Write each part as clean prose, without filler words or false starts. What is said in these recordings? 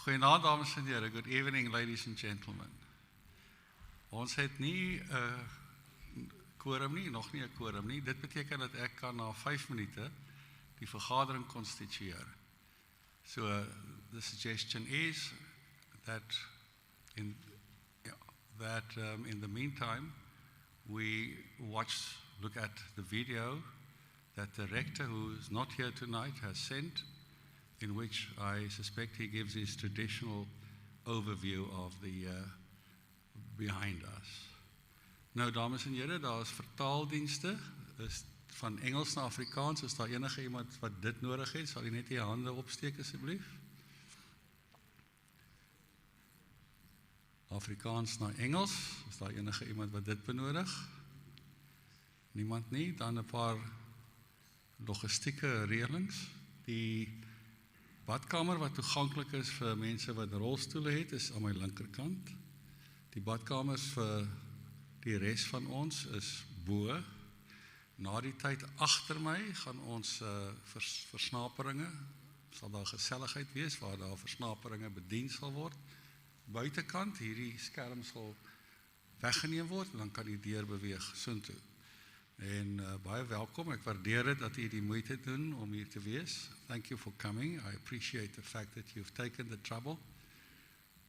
Goeienaand dames en here, good evening ladies and gentlemen. Ons het nie quorum nie, nog nie 'n quorum nie. Dit beteken dat ek kan na 5 minute die vergadering konstitueer. So the suggestion is that in the meantime we look at the video that the rector, who is not here tonight, has sent, in which I suspect he gives his traditional overview of the behind us. Nou, dames en here, daar is vertaaldienste, is van Engels na Afrikaans. Is daar enige iemand wat dit nodig het, sal jy net die hande opsteek asseblief? Afrikaans na Engels, is daar enige iemand wat dit benodig? Niemand nie, dan 'n paar logistieke reëlings. Die badkamer wat toeganklik is vir mense wat rolstoele het, is aan my linkerkant. Die badkamers vir die res van ons is bo. Na die tyd agter my gaan ons versnaperinge, sal daar geselligheid wees waar daar versnaperinge bedien sal word. Buitekant, hierdie skerm sal weggeneem word en dan kan die deur beweeg soontoe. En baie welkom, ek waardeer dit dat u die moeite doen om hier te wees. Thank you for coming. I appreciate the fact that you've taken the trouble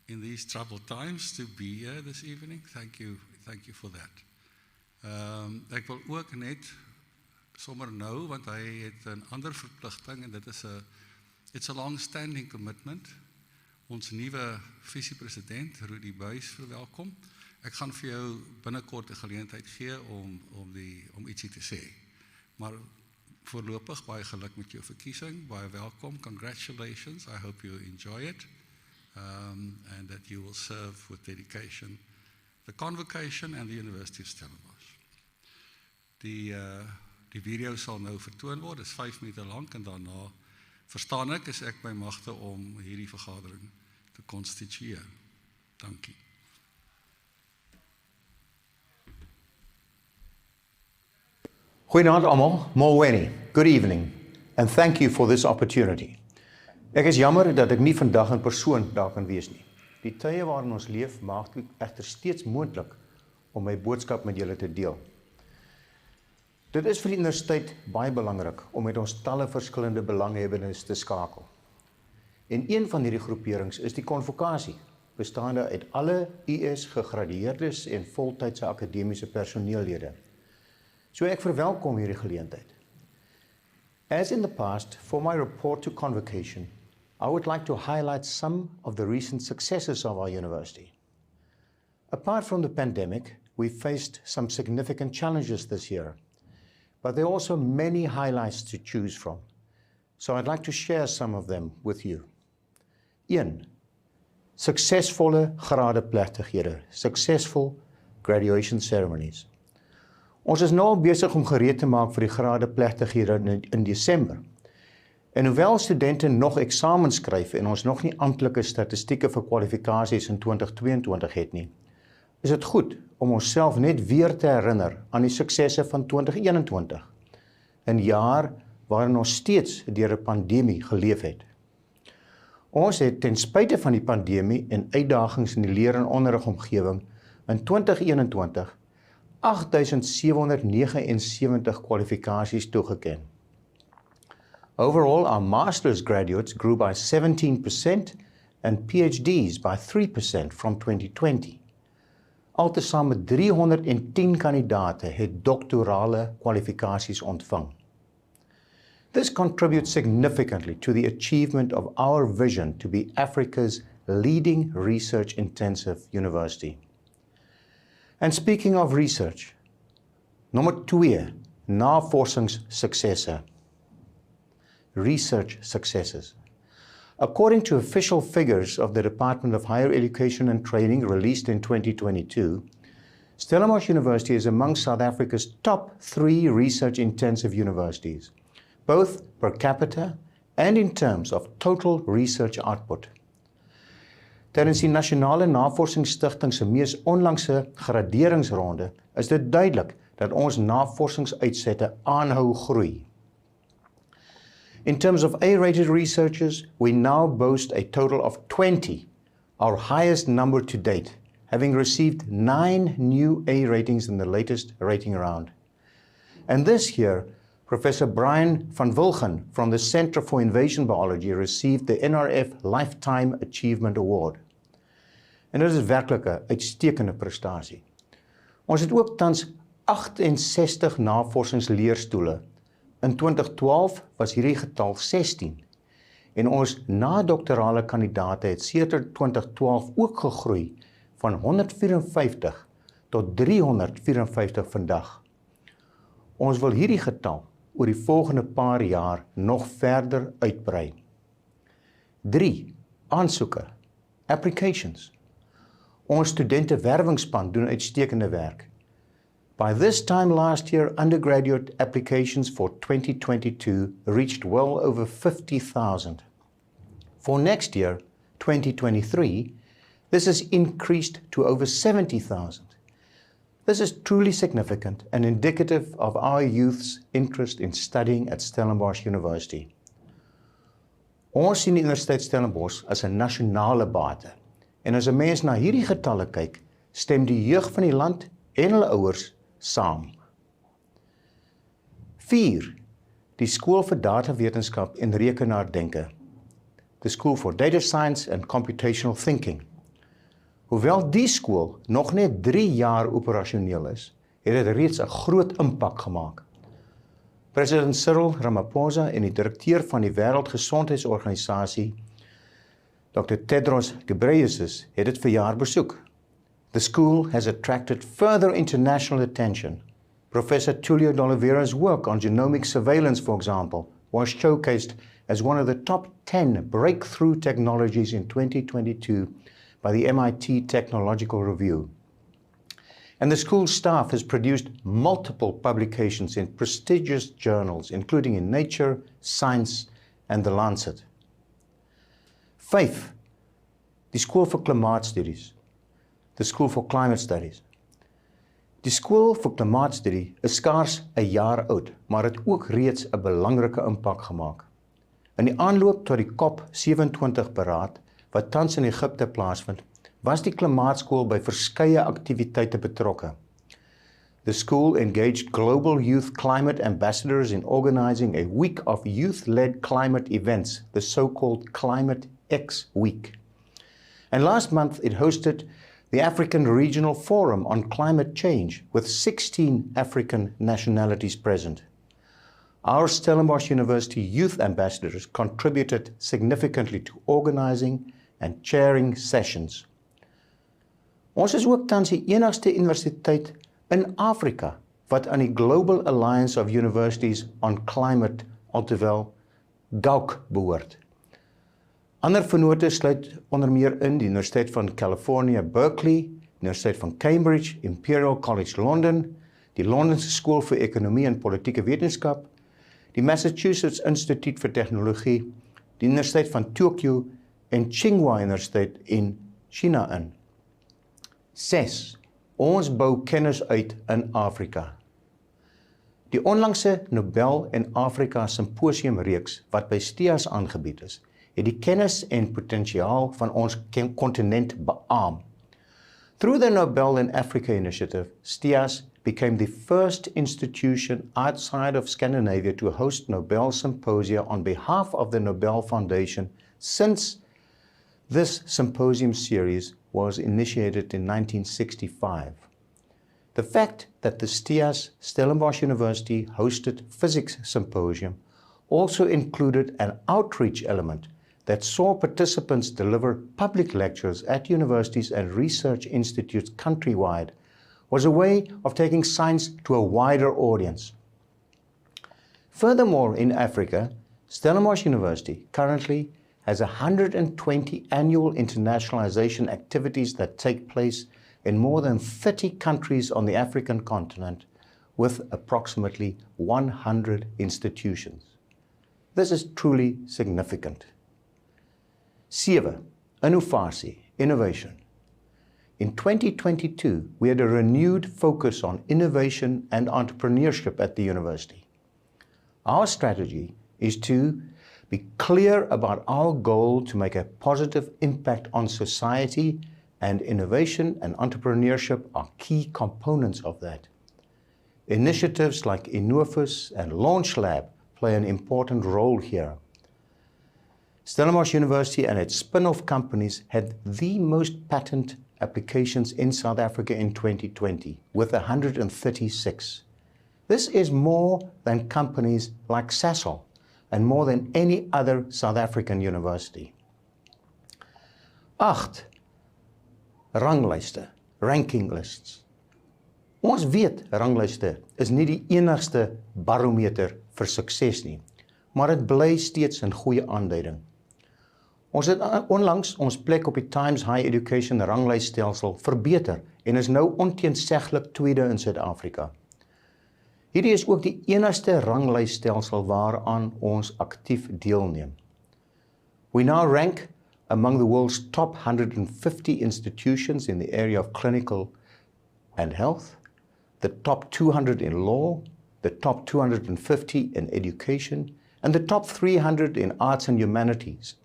in these troubled times to be here this evening. Thank you for that. Ek wil ook net sommer nou, want hy het 'n ander verpligting en dit is it's a long-standing commitment. Ons nuwe visiepresident Rudy Buys verwelkom. Ek gaan vir jou binnekort 'n geleentheid gee om ietsie te sê. Maar voorlopig baie geluk met jou verkiesing, baie welkom, congratulations, I hope you enjoy it, and that you will serve with dedication the Convocation and the University of Stellenbosch. Die video sal nou vertoon word, dit is 5 minute lank en daarna verstaan ek, is ek by magte om hierdie vergadering te konstitueer. Dankie. Goeienaand almal, Molweni, good evening, and thank you for this opportunity. Ek is jammer dat ek nie vandag in persoon daar kan wees nie. Die tye waarin ons leef maak dit egter steeds moontlik om my boodskap met julle te deel. Dit is vir die universiteit baie belangrik om met ons talle verskillende belanghebbendes te skakel. En een van hierdie groeperings is die Convocation, bestaande uit alle US gegradueerdes en voltydse akademiese personeellede. So ek verwelkom hierdie geleentheid. As in the past, for my report to Convocation, I would like to highlight some of the recent successes of our university. Apart from the pandemic, we faced some significant challenges this year, but there are also many highlights to choose from. So I'd like to share some of them with you. 1. Suksesvolle gradeplegtighede, successful graduation ceremonies. Ons is nou al besig om gereed te maak vir die gradeplegtighede in Desember. En hoewel studente nog eksamens skryf en ons nog nie amptelike statistieke vir kwalifikasies in 2022 het nie, is dit goed om onsself net weer te herinner aan die suksesse van 2021, 'n jaar waarin ons steeds deur 'n pandemie geleef het. Ons het ten spyte van die pandemie en uitdagings in die leer- en onderrigomgewing in 2021 8,779 kwalifikasies toegeken. Overall, our master's graduates grew by 17% and PhDs by 3% from 2020. Altesaam 310 kandidate het doktorale kwalifikasies ontvang. This contributes significantly to the achievement of our vision to be Africa's leading research-intensive university. And speaking of research, nommer 2, navorsingssuksesse. Research successes. According to official figures of the Department of Higher Education and Training released in 2022, Stellenbosch University is among South Africa's top 3 research-intensive universities, both per capita and in terms of total research output. Tydens die Nasionale Navorsingsstigting se mees onlangse graderingsronde is dit duidelik dat ons navorsingsuitsette aanhou groei. In terms of A-rated researchers, we now boast a total of 20, our highest number to date, having received 9 new A ratings in the latest rating round. And this year, Professor Brian van Wilgen from the Center for Invasion Biology received the NRF Lifetime Achievement Award. En dit is werklik 'n uitstekende prestasie. Ons het ook tans 68 navorsingsleerstoele. In 2012 was hierdie getal 16 en ons nadoktorale kandidate het sedert 2012 ook gegroei van 154 tot 354 vandag. Ons wil hierdie getal oor die volgende paar jaar nog verder uitbrei. 3. Aansoeke, applications. Ons studentewervingsspan doen uitstekende werk. By this time last year, undergraduate applications for 2022 reached well over 50,000. For next year, 2023, this has increased to over 70,000. This is truly significant and indicative of our youth's interest in studying at Stellenbosch University. Ons sien die Universiteit Stellenbosch as 'n nasionale bate. En as 'n mens na hierdie getalle kyk, stem die jeug van die land en hulle ouers saam. 4. Die Skool vir Datawetenskap en Rekenaardenke. The School for Data Science and Computational Thinking. Hoewel die skool nog net 3 jaar operasioneel is, het dit reeds 'n groot impak gemaak. President Cyril Ramaphosa en die direkteur van die Wêreldgesondheidsorganisasie, Dr. Tedros Ghebreyesus, het dit verjaar besoek. The school has attracted further international attention. Professor Tulio de Oliveira's work on genomic surveillance, for example, was showcased as one of the top 10 breakthrough technologies in 2022 by the MIT Technological Review. And the school staff has produced multiple publications in prestigious journals, including in Nature, Science, and The Lancet. 5. Die School for Klimaatstudies. The School for Climate Studies. Die School for Klimaatstudie is skaars 'n jaar oud, maar het ook reeds 'n belangrike impak gemaak. In die aanloop tot die COP27 beraad, wat tans in Egipte plaasvind, was die Klimaatskool by verskeie aktiwiteite betrokke. The school engaged global youth climate ambassadors in organizing a week of youth-led climate events, the so-called Climate X Week. And last month it hosted the African Regional Forum on Climate Change with 16 African nationalities present. Our Stellenbosch University youth ambassadors contributed significantly to organizing and chairing sessions. Ons is ook tans die enigste universiteit in Afrika wat aan die Global Alliance of Universities on Climate, oftewel GAUC, behoort. Ander vennote sluit onder meer in die Universiteit van California, Berkeley, die Universiteit van Cambridge, Imperial College London, die Londense Skool vir Ekonomie en Politieke Wetenskap, die Massachusetts Institute vir Tegnologie, die Universiteit van Tokyo en Tsinghua Universiteit in China in. 6. Ons bou kennis uit in Afrika. Die onlangse Nobel en Afrika Symposiumreeks wat by STIAS aangebied is, het die kennis en potensiaal van ons kontinent beaam. Through the Nobel in Africa initiative, STIAS became the first institution outside of Scandinavia to host Nobel Symposia on behalf of the Nobel Foundation since this symposium series was initiated in 1965. The fact that the STIAS Stellenbosch University hosted Physics Symposium also included an outreach element that saw participants deliver public lectures at universities and research institutes countrywide was a way of taking science to a wider audience. Furthermore, in Africa, Stellenbosch University currently has 120 annual internationalization activities that take place in more than 30 countries on the African continent with approximately 100 institutions. This is truly significant. 7. Innovatie, innovation. In 2022, we had a renewed focus on innovation and entrepreneurship at the university. Our strategy is to be clear about our goal to make a positive impact on society, and innovation and entrepreneurship are key components of that. Initiatives like Innovus and Launch Lab play an important role here. Stellenbosch University and its spin-off companies had the most patent applications in South Africa in 2020, with 136. This is more than companies like Sasol and more than any other South African university. 8. Ranglyste, ranking lists. Ons weet ranglyste is nie die enigste barometer vir sukses nie, maar dit bly steeds 'n goeie aanduiding. Ons het onlangs ons plek op die Times Higher Education ranglysstelsel verbeter en is nou onteenseglik tweede in Suid-Afrika. Hierdie is ook die enigste ranglysstelsel waaraan ons aktief deelneem. We now rank among the world's top 150 institutions in the area of clinical and health, the top 200 in law, the top 250 in education, and the top 300 in arts and humanities.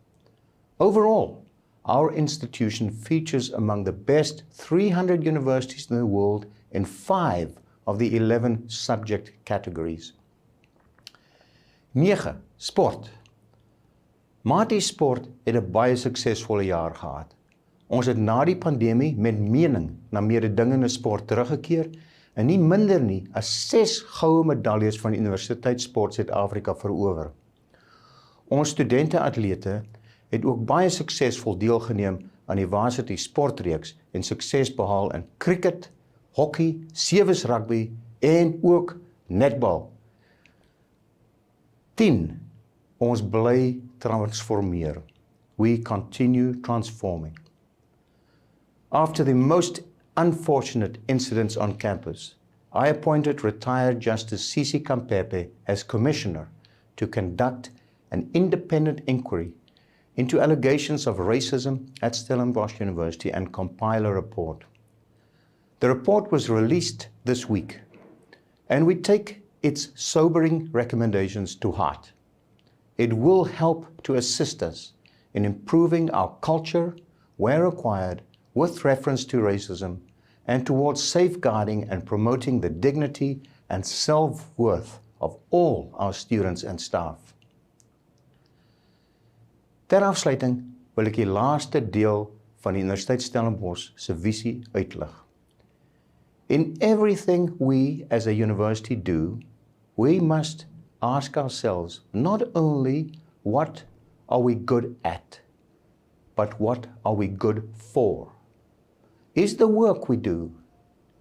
Overall, our institution features among the best 300 universities in the world in 5 of the 11 subject categories. 9. Sport. Mati Sport het 'n baie suksesvolle jaar gehad. Ons het na die pandemie met mening na mededingende sport teruggekeer en nie minder nie as 6 goue medaljes van die Universiteit Sport Suid-Afrika verower. Ons studente-atlete het ook baie suksesvol deelgeneem aan die varsity sportreeks en sukses behaal in cricket, hockey, sevens rugby en ook netbal. 10. Ons bly transformeer. We continue transforming. After the most unfortunate incidents on campus, I appointed retired Justice Sisi Kampepe as commissioner to conduct an independent inquiry into allegations of racism at Stellenbosch University and compile a report. The report was released this week, and we take its sobering recommendations to heart. It will help to assist us in improving our culture, where required, with reference to racism, and towards safeguarding and promoting the dignity and self-worth of all our students and staff. Ter afsluiting wil ek die laaste deel van die Universiteit Stellenbosch se visie uitlig. In everything we as a university do, we must ask ourselves not only what are we good at, but what are we good for? Is the work we do,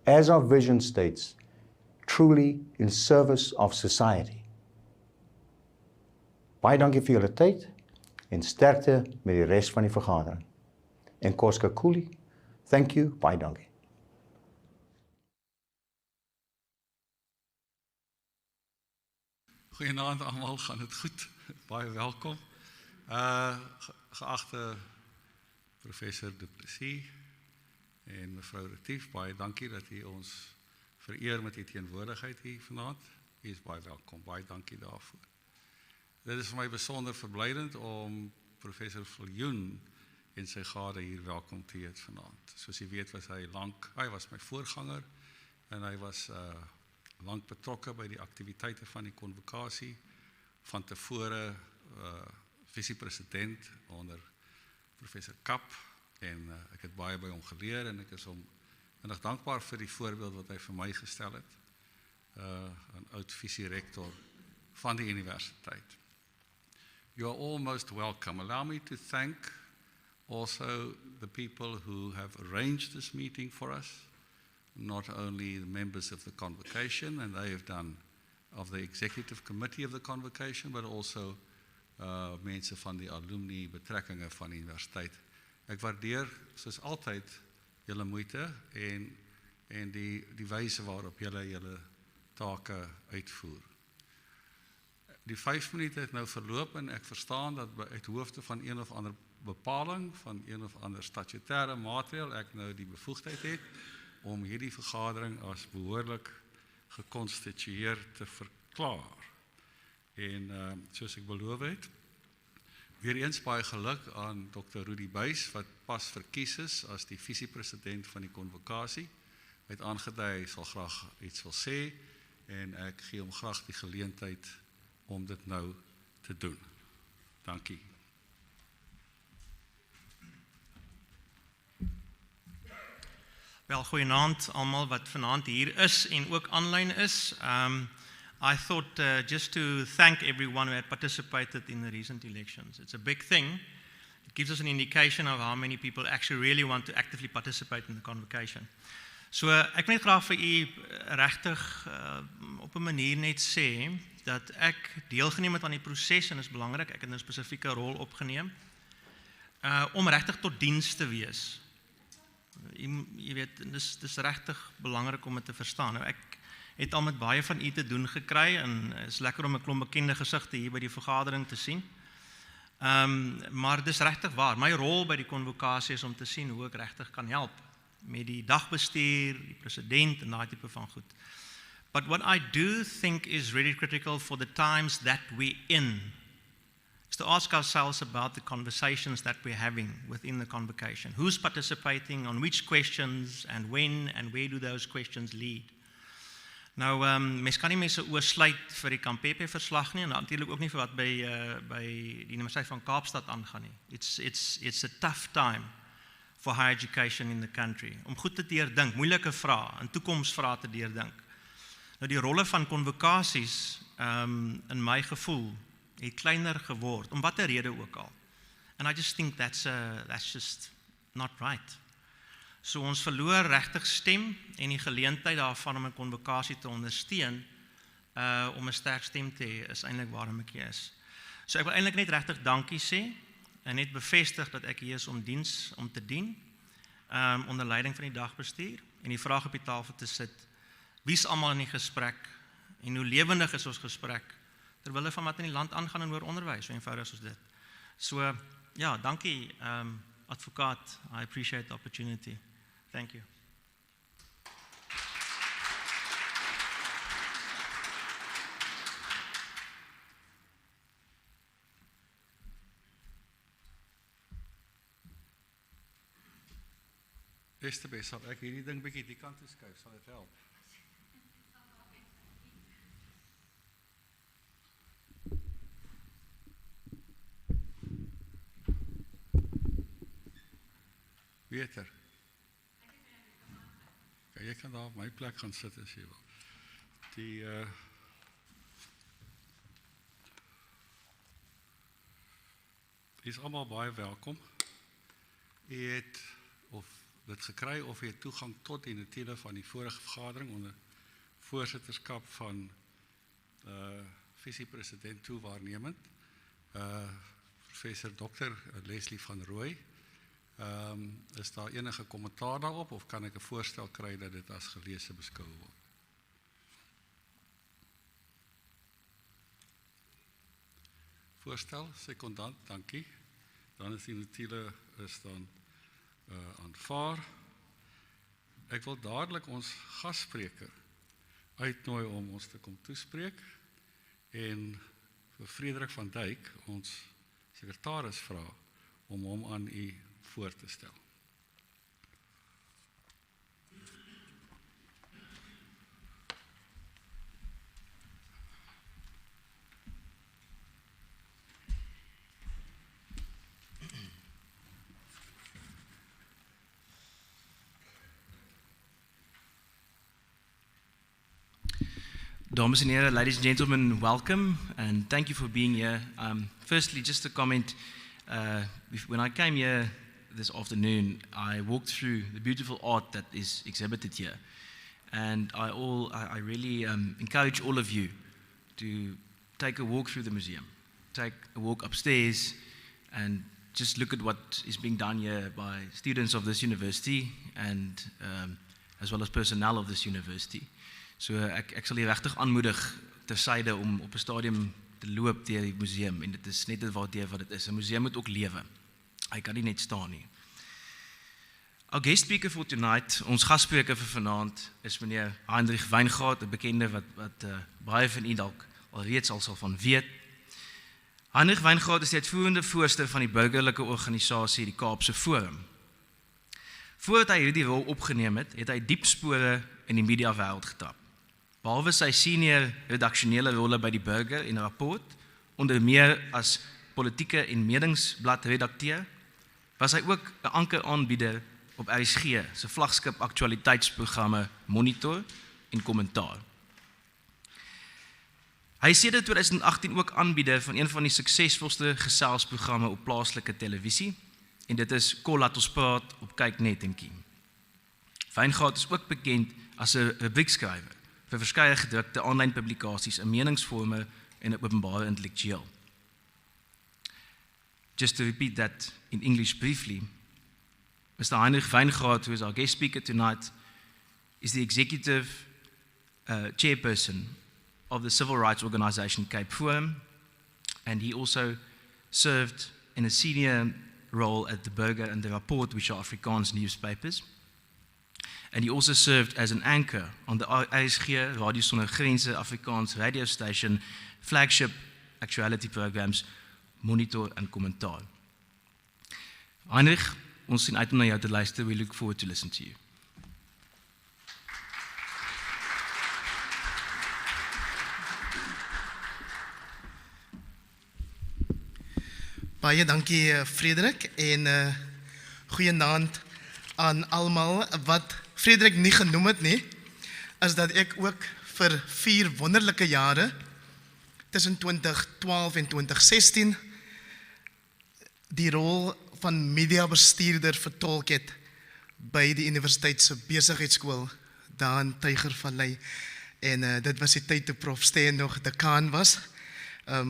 as our vision states, truly in service of society? Baie dankie vir julle tyd en sterkte met die res van die vergadering. En Koska Kuli, thank you, baie dankie. Goeienaand almal, gaan dit goed? Baie welkom. Geagte professor Du Plessis en mevrou Retief, baie dankie dat u ons vereer met u teenwoordigheid hier vanaand. U is baie welkom, baie dankie daarvoor. Dit is vir my besonder verblydend om professor Viljoen en sy gade hier welkom te heet vanaand. Soos u weet was hy was my voorganger en hy was lank betrokke by die aktiwiteite van die Convocation, van tevore visiepresident onder professor Kap, en ek het baie by hom geleer, en ek is hom innig dankbaar vir die voorbeeld wat hy vir my gestel het, 'n oud visierektor van die universiteit. You are all most welcome. Allow me to thank also the people who have arranged this meeting for us, not only the members of the Convocation, and they have done, of the executive committee of the Convocation, but also mense van die alumni betrekkinge van die universiteit. Ek waardeer, soos altyd, julle moeite en die wyse waarop julle take uitvoer. Die 5 minute het nou verloop en ek verstaan dat uit hoofde van een of ander bepaling, van een of ander statutêre maatreël, ek nou die bevoegdheid het om hierdie vergadering as behoorlik gekonstitueer te verklaar. En soos ek beloof het, weer eens baie geluk aan Dr. Rudy Buys, wat pas verkies is as die visiepresident van die Convocation. Hy het aangedui, hy sal graag iets wil sê, en ek gee hom graag die geleentheid om dit nou te doen. Dankie. Wel, goeienaand almal wat vanaand hier is en ook online is. I thought just to thank everyone who had participated in the recent elections. It's a big thing. It gives us an indication of how many people actually really want to actively participate in the convocation. So ek net graag vir u regtig op 'n manier net sê dat ek deelgeneem het aan die proses en is belangrik. Ek het 'n spesifieke rol opgeneem om regtig tot diens te wees. Jy weet, dis regtig belangrik om dit te verstaan. Nou, ek het al met baie van u te doen gekry en is lekker om 'n klomp bekende gesigte hier by die vergadering te sien. Maar dis regtig waar. My rol by die Convocation is om te sien hoe ek regtig kan help met die dagbestuur, die president en daai tipe van goed. But what I do think is really critical for the times that we're in is to ask ourselves about the conversations that we're having within the convocation. Who's participating, on which questions, and when, and where do those questions lead? Nou, mens kan nie mense oorsluit vir die Kampepe-verslag nie, en natuurlik ook nie vir wat by die Universiteit van Kaapstad aangaan nie. It's a tough time for higher education in the country. Om goed te deurdink, moeilike vrae, en toekomsvrae te deurdink. Nou, die rolle van konvokasies, in my gevoel, het kleiner geword, om watter rede ook al. And I just think that's just not right. So ons verloor regtig stem en die geleentheid daarvan om 'n konvokasie te ondersteun, om 'n sterk stem te hê, is eintlik waarom ek hier is. So ek wil eintlik net regtig dankie sê, en net bevestig dat ek hier is om te dien, onder leiding van die dagbestuur, en die vraag op die tafel te sit, wie is almal in die gesprek, en hoe lewendig is ons gesprek, terwille van wat in die land aangaan en oor onderwys, so eenvoudig soos dit. So, ja, dankie, advokaat, I appreciate the opportunity. Thank you. Beste, sal ek hierdie ding bietjie die kant toe skuif, sal dit help? Beter. Okay, jy kan daar op my plek gaan sit as jy wil. Is almal baie welkom. Jy het of dit gekry of jy het toegang tot die notule van die vorige vergadering onder voorsitterskap van visiepresident toewaarnemend, professor Dr. Leslie van Rooi. Is daar enige kommentaar daarop of kan ek 'n voorstel kry dat dit as geleese beskou word? Voorstel, sekondant, dankie. Dan is die notule dan aanvaar. Ek wil dadelik ons gasspreker uitnooi om ons te kom toespreek en vir Frederik van Dijk, ons sekretaris, vra om hom aan u voor te stel. Dames and heren, ladies and gentlemen, welcome and thank you for being here. Firstly, just a comment, when I came here this afternoon, I walked through the beautiful art that is exhibited here, and I really encourage all of you to take a walk through the museum, take a walk upstairs and just look at what is being done here by students of this university and as well as personnel of this university. So ek sal hier regtig aanmoedig tersyde om op 'n stadium te loop deur die museum, en dit is net wat dit is. 'n Museum moet ook lewe. Hy kan nie net staan nie. Our guest speaker for tonight, ons gasspreker vir vanaand, is meneer Heinrich Weingaard, 'n bekende wat baie van u dalk alreeds al sal van weet. Heinrich Wyngaard is die uitvoerende voorsteur van die burgerlike organisasie die Kaapse Forum. Voordat hy hierdie rol opgeneem het, het hy diep spore in die media wêreld getap. Behalwe sy senior redaksionele rolle by die Burger en Rapport, onder meer as politieke en meningsblad redakteur, was hy ook 'n ankeraanbieder op RSG se vlaggenskap aktualiteitsprogramme Monitor en Kommentaar. Hy is sedert 2018 ook aanbieder van een van die suksesvolste geselsprogramme op plaaslike televisie, en dit is Kom Laat Ons Praat op Kyk Net en Kiem. Wyngaard is ook bekend as 'n rubriekskrywer vir verskeie gedrukte aanlyn publikasies in meningsvorme en 'n openbare intellektueel. Just to repeat that in English briefly, Mr. Heinrich Wyngaard, who is our guest speaker tonight, is the executive chairperson of the civil rights organization Cape Forum, and he also served in a senior role at the Burger and the Rapport, which are Afrikaans newspapers. And he also served as an anchor on the RSG Radio Sonder Grense Afrikaans radio station flagship actuality programs Monitor en Kommentaar. Heinrich, ons sien uit om na jou te luister. We look forward to listen to you. Baie dankie Frederik en goeienaand aan almal. Wat Frederik nie genoem het nie, is dat ek ook vir 4 wonderlike jare tussen 2012 en 2016 die rol van mediabestuurder vertolk het by die Universiteit se Besigheidsskool daar in Tygervallei. En dit was die tyd toe Prof Steen nog dekaan was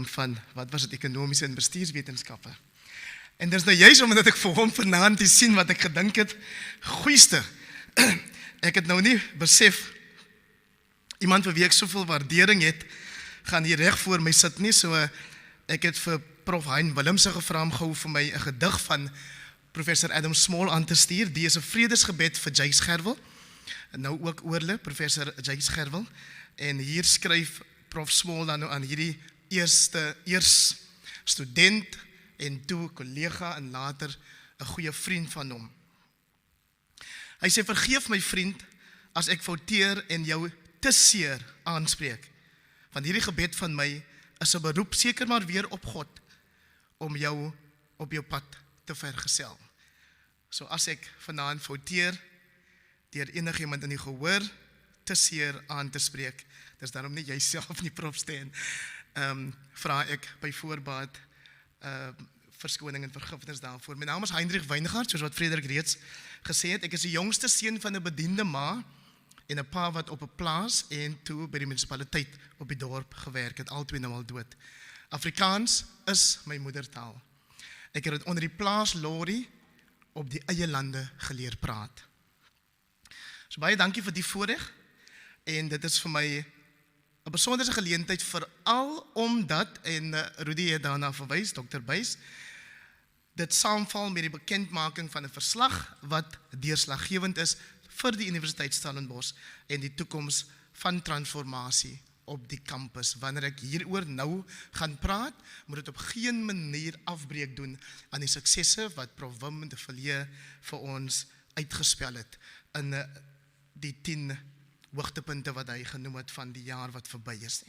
van, wat was dit, ekonomiese en bestuurswetenskappe. En dis nou juist omdat ek vir hom vanaand te sien wat ek gedink het, goeieste, ek het nou nie besef, iemand vir wie ek soveel waardering het, gaan hier reg voor my sit nie, so ek het vir Prof Hein Willemse gevra om gou vir my 'n gedig van Professor Adam Small aan te stuur. Die is 'n vredesgebed vir Jay Scherwel, en nou ook oorle, Professor Jay Scherwel, en hier skryf Prof Small dan nou aan hierdie eers student en toe kollega en later 'n goeie vriend van hom. Hy sê, vergeef my vriend as ek fouteer en jou te seer aanspreek, want hierdie gebed van my is 'n beroep seker maar weer op God om jou op jou pad te vergesel. So as ek vanaand fouteer deur enigiemand in die gehoor te seer aan te spreek, dis daarom nie jouself nie, Prof Steen, vra ek by voorbaat verskoning en vergifnis daarvoor. My naam is Heinrich Wyngaard, soos wat Frederik reeds gesê het. Ek is die jongste seun van 'n bediende ma en 'n pa wat op 'n plaas en toe by die munisipaliteit op die dorp gewerk het, albei nou al dood. Afrikaans is my moedertaal. Ek het dit onder die plaaslorry op die eie lande geleer praat. So baie dankie vir die voorreg, en dit is vir my 'n besondere geleentheid, veral omdat, en Rudy het daarna verwys, Dr. Buys, dit saamval met die bekendmaking van 'n verslag wat deurslaggewend is vir die Universiteit Stellenbosch en die toekoms van transformasie op die kampus. Wanneer ek hieroor nou gaan praat, moet dit op geen manier afbreek doen aan die suksesse wat Prof Wim de Villiers vir ons uitgespel het in die 10 hoogtepunte wat hy genoem het van die jaar wat verby is.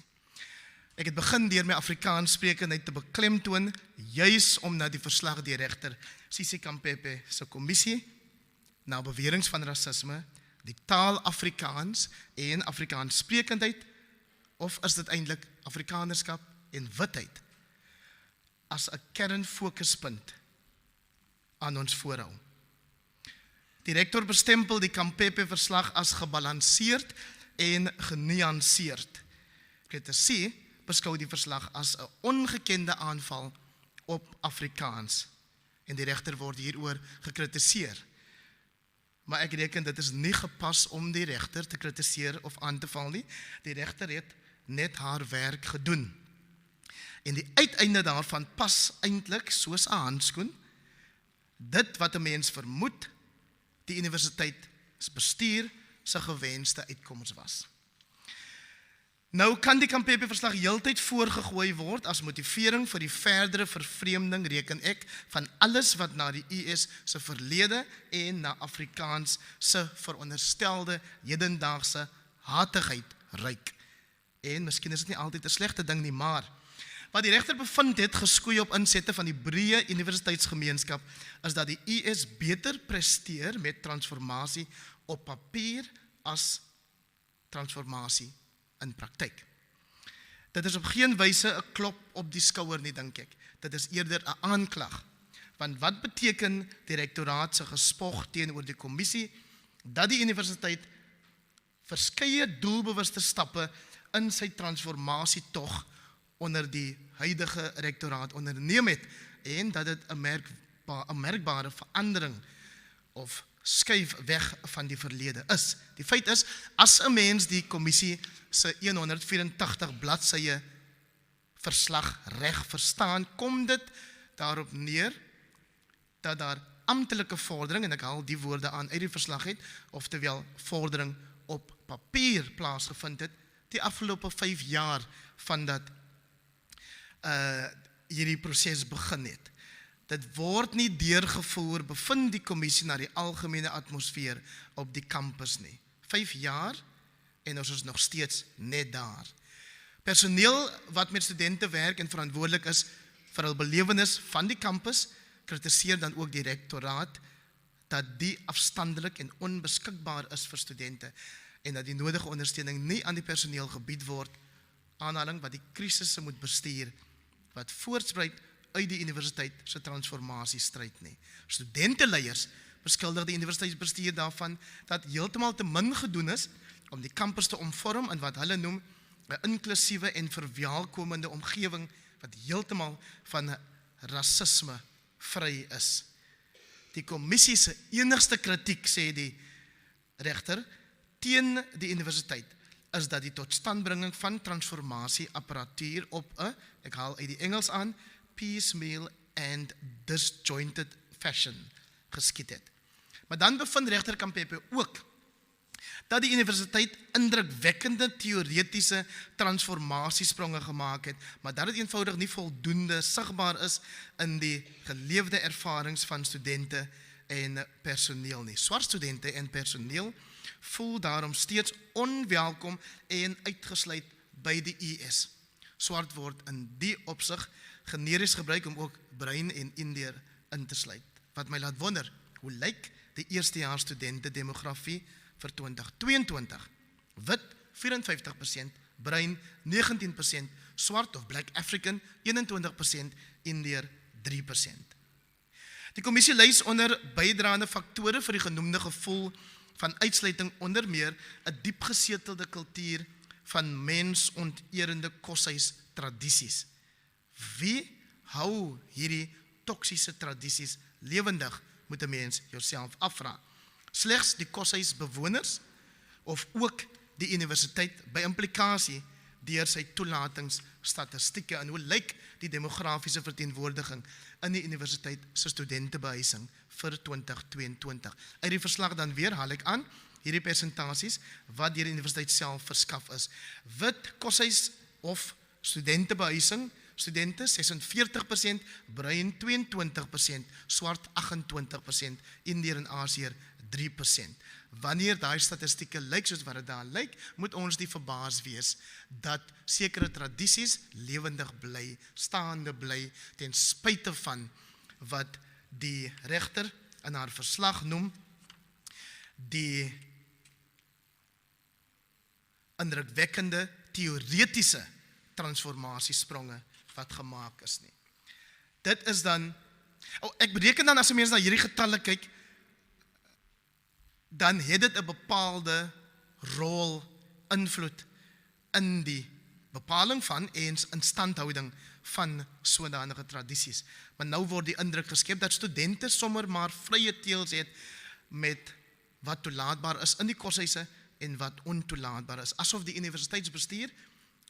Ek het begin deur my Afrikaans sprekendheid te beklemtoon, juis omdat die verslag deur regter Sisi Kampepe se kommissie na beweringe van rasisme, die taal Afrikaans en Afrikaans sprekendheid, of is dit eintlik Afrikanerskap en witheid, as 'n kernfokuspunt aan ons voorhou. Die rektor bestempel die Kampepe-verslag as gebalanseerd en genuanceerd. Kritici beskou die verslag as 'n ongekende aanval op Afrikaans, en die regter word hieroor gekritiseer. Maar ek reken dit is nie gepas om die regter te kritiseer of aan te val nie. Die regter het net haar werk gedoen. En die uiteinde daarvan pas eintlik soos 'n handskoen dit wat 'n mens vermoed die universiteit se bestuur se gewenste uitkoms was. Nou kan die Kampepe-verslag heeltyd voorgegooi word as motivering vir die verdere vervreemding, reken ek, van alles wat na die IS se verlede en na Afrikaans se veronderstelde hedendaagse hatigheid ruik. En miskien is dit nie altyd 'n slegte ding nie, maar wat die regter bevind het, geskoei op insette van die breë universiteitsgemeenskap, is dat die IS beter presteer met transformasie op papier as transformasie in praktyk. Dit is op geen wyse 'n klop op die skouer nie, dink ek. Dit is eerder 'n aanklag. Want wat beteken die rektoraat se gespog teenoor die kommissie dat die universiteit verskeie doelbewuste stappe in sy transformasietog onder die huidige rektoraat onderneem het en dat dit 'n merkbare verandering of skuif weg van die verlede is. Die feit is, as 'n mens die kommissie se 184 bladsye verslag reg verstaan, kom dit daarop neer dat daar amptelike vordering, en ek haal die woorde aan uit die verslag het, oftewel vordering op papier plaasgevind het, die afgelope 5 jaar van dat hierdie proses begin het. Dit word nie deurgevoer, bevind die kommissie na die algemene atmosfeer op die kampus nie. 5 jaar en ons is nog steeds net daar. Personeel wat met studente werk en verantwoordelik is vir hul belewenis van die kampus, kritiseer dan ook die rektoraat dat die afstandelik en onbeskikbaar is vir studente en dat die nodige ondersteuning nie aan die personeel gebied word, aanhaling wat die krisisse moet bestuur, wat voortspruit uit die universiteit se transformasiestryd nie. Studenteleiers beskuldig die universiteitsbestuur daarvan dat heeltemal te min gedoen is om die kampus te omvorm in wat hulle noem 'n inklusiewe en verwelkomende omgewing wat heeltemal van rasisme vry is. Die kommissie se enigste kritiek, sê die regter, teen die universiteit is dat die totstandbringing van transformasieapparatuur op 'n, ek haal uit die Engels aan, piecemeal and disjointed fashion geskied het. Maar dan bevind regter Kampepe ook dat die universiteit indrukwekkende teoretiese transformasiespronge gemaak het, maar dat dit eenvoudig nie voldoende sigbaar is in die geleefde ervarings van studente en personeel nie. Swart studente en personeel voel daarom steeds onwelkom en uitgesluit by die IS. Swart word in die opsig generies gebruik om ook bruin en Indiër in te sluit. Wat my laat wonder, hoe lyk die eerstejaars studente demografie vir 2022? Wit 54%, bruin 19%, swart of black African 21%, Indiër 3%. Die kommissie lys onder bydraende faktore vir die genoemde gevoel van uitsluiting onder meer 'n diepgesetelde kultuur van mensonterende koshuis tradisies. Wie hou hierdie toksiese tradisies lewendig, moet 'n mens jouself afvra. Slegs die koshuisbewoners of ook die universiteit by implikasie deur sy toelatingsstatistieke en hoe lyk die demografiese verteenwoordiging in die universiteit se studentebehuising vir 2022. Uit die verslag dan weer haal ek aan hierdie persentasies wat deur die universiteit self verskaf is. Wit koshuis of studentebehuising, studente 46%, bruin 22%, swart 28%, Indiër en Asiër 3%. Wanneer daai statistieke lyk soos wat dit daar lyk, moet ons nie verbaas wees dat sekere tradisies lewendig bly, staande bly, ten spyte van wat die regter in haar verslag noem die indrukwekkende teoretiese transformasiespronge wat gemaak is nie. Dit is dan, ek bereken dan as 'n mens na hierdie getalle kyk, dan het dit 'n bepaalde rol, invloed in die bepaling van en instandhouding van sodanige tradisies. Maar nou word die indruk geskep dat studente sommer maar vrye teels het met wat toelaatbaar is in die koshuise en wat ontoelaatbaar is. Asof die universiteitsbestuur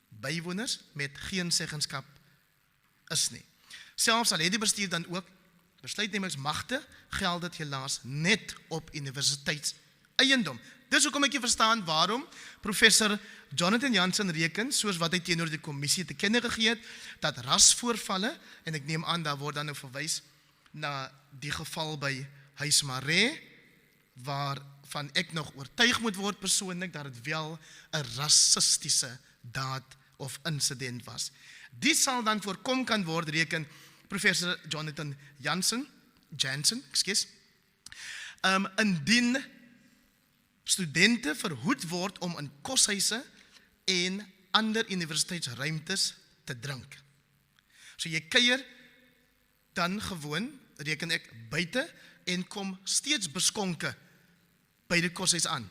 bywoners met geen seggenskap is nie. Selfs al het die bestuur dan ook besluitnemingsmagte, geld dit helaas net op universiteitsgebied. eiendom. Dis hoekom ek nie verstaan waarom professor Jonathan Jansen reken, soos wat hy teenoor die kommissie te kenne gegee het, dat rasvoorvalle, en ek neem aan, daar word dan nou verwys na die geval by Huis Maree, waarvan ek nog oortuig moet word persoonlik, dat het wel 'n rassistiese daad of incident was. Die sal dan voorkom kan word, reken professor Jonathan Jansen, indien studente verhoed word om in koshuise en ander universiteitsruimtes te drink. So jy kuier dan gewoon, reken ek, buite en kom steeds beskonke by die koshuis aan.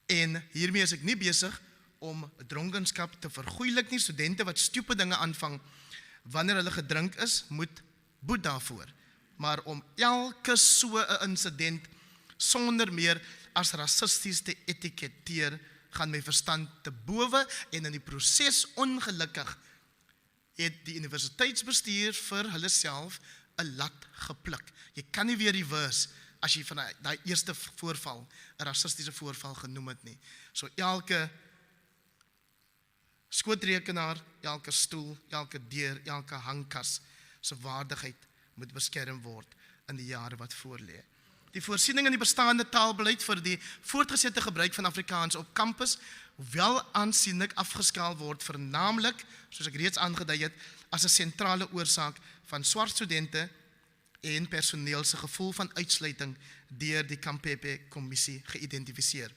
En hiermee is ek nie besig om dronkenskap te vergoeilik nie. Studente wat stupid dinge aanvang wanneer hulle gedrink is, moet boet daarvoor. Maar om elke so 'n insident sonder meer as rassisties te etiketeer, gaan my verstand te bowe, en in die proses ongelukkig het die universiteitsbestuur vir hulle self 'n lat gepluk. Jy kan nie weer reverse as jy van daai eerste voorval 'n rassistiese voorval genoem het nie. So elke skootrekenaar, elke stoel, elke deur, elke hangkas se waardigheid moet beskerm word in die jare wat voorlê. Die voorsiening in die bestaande taalbeleid vir die voortgesette gebruik van Afrikaans op kampus wel aansienlik afgeskaal word, vernaamlik, soos ek reeds aangedui het, as 'n sentrale oorsaak van swart studente en personeel se gevoel van uitsluiting deur die Convocation geïdentifiseer.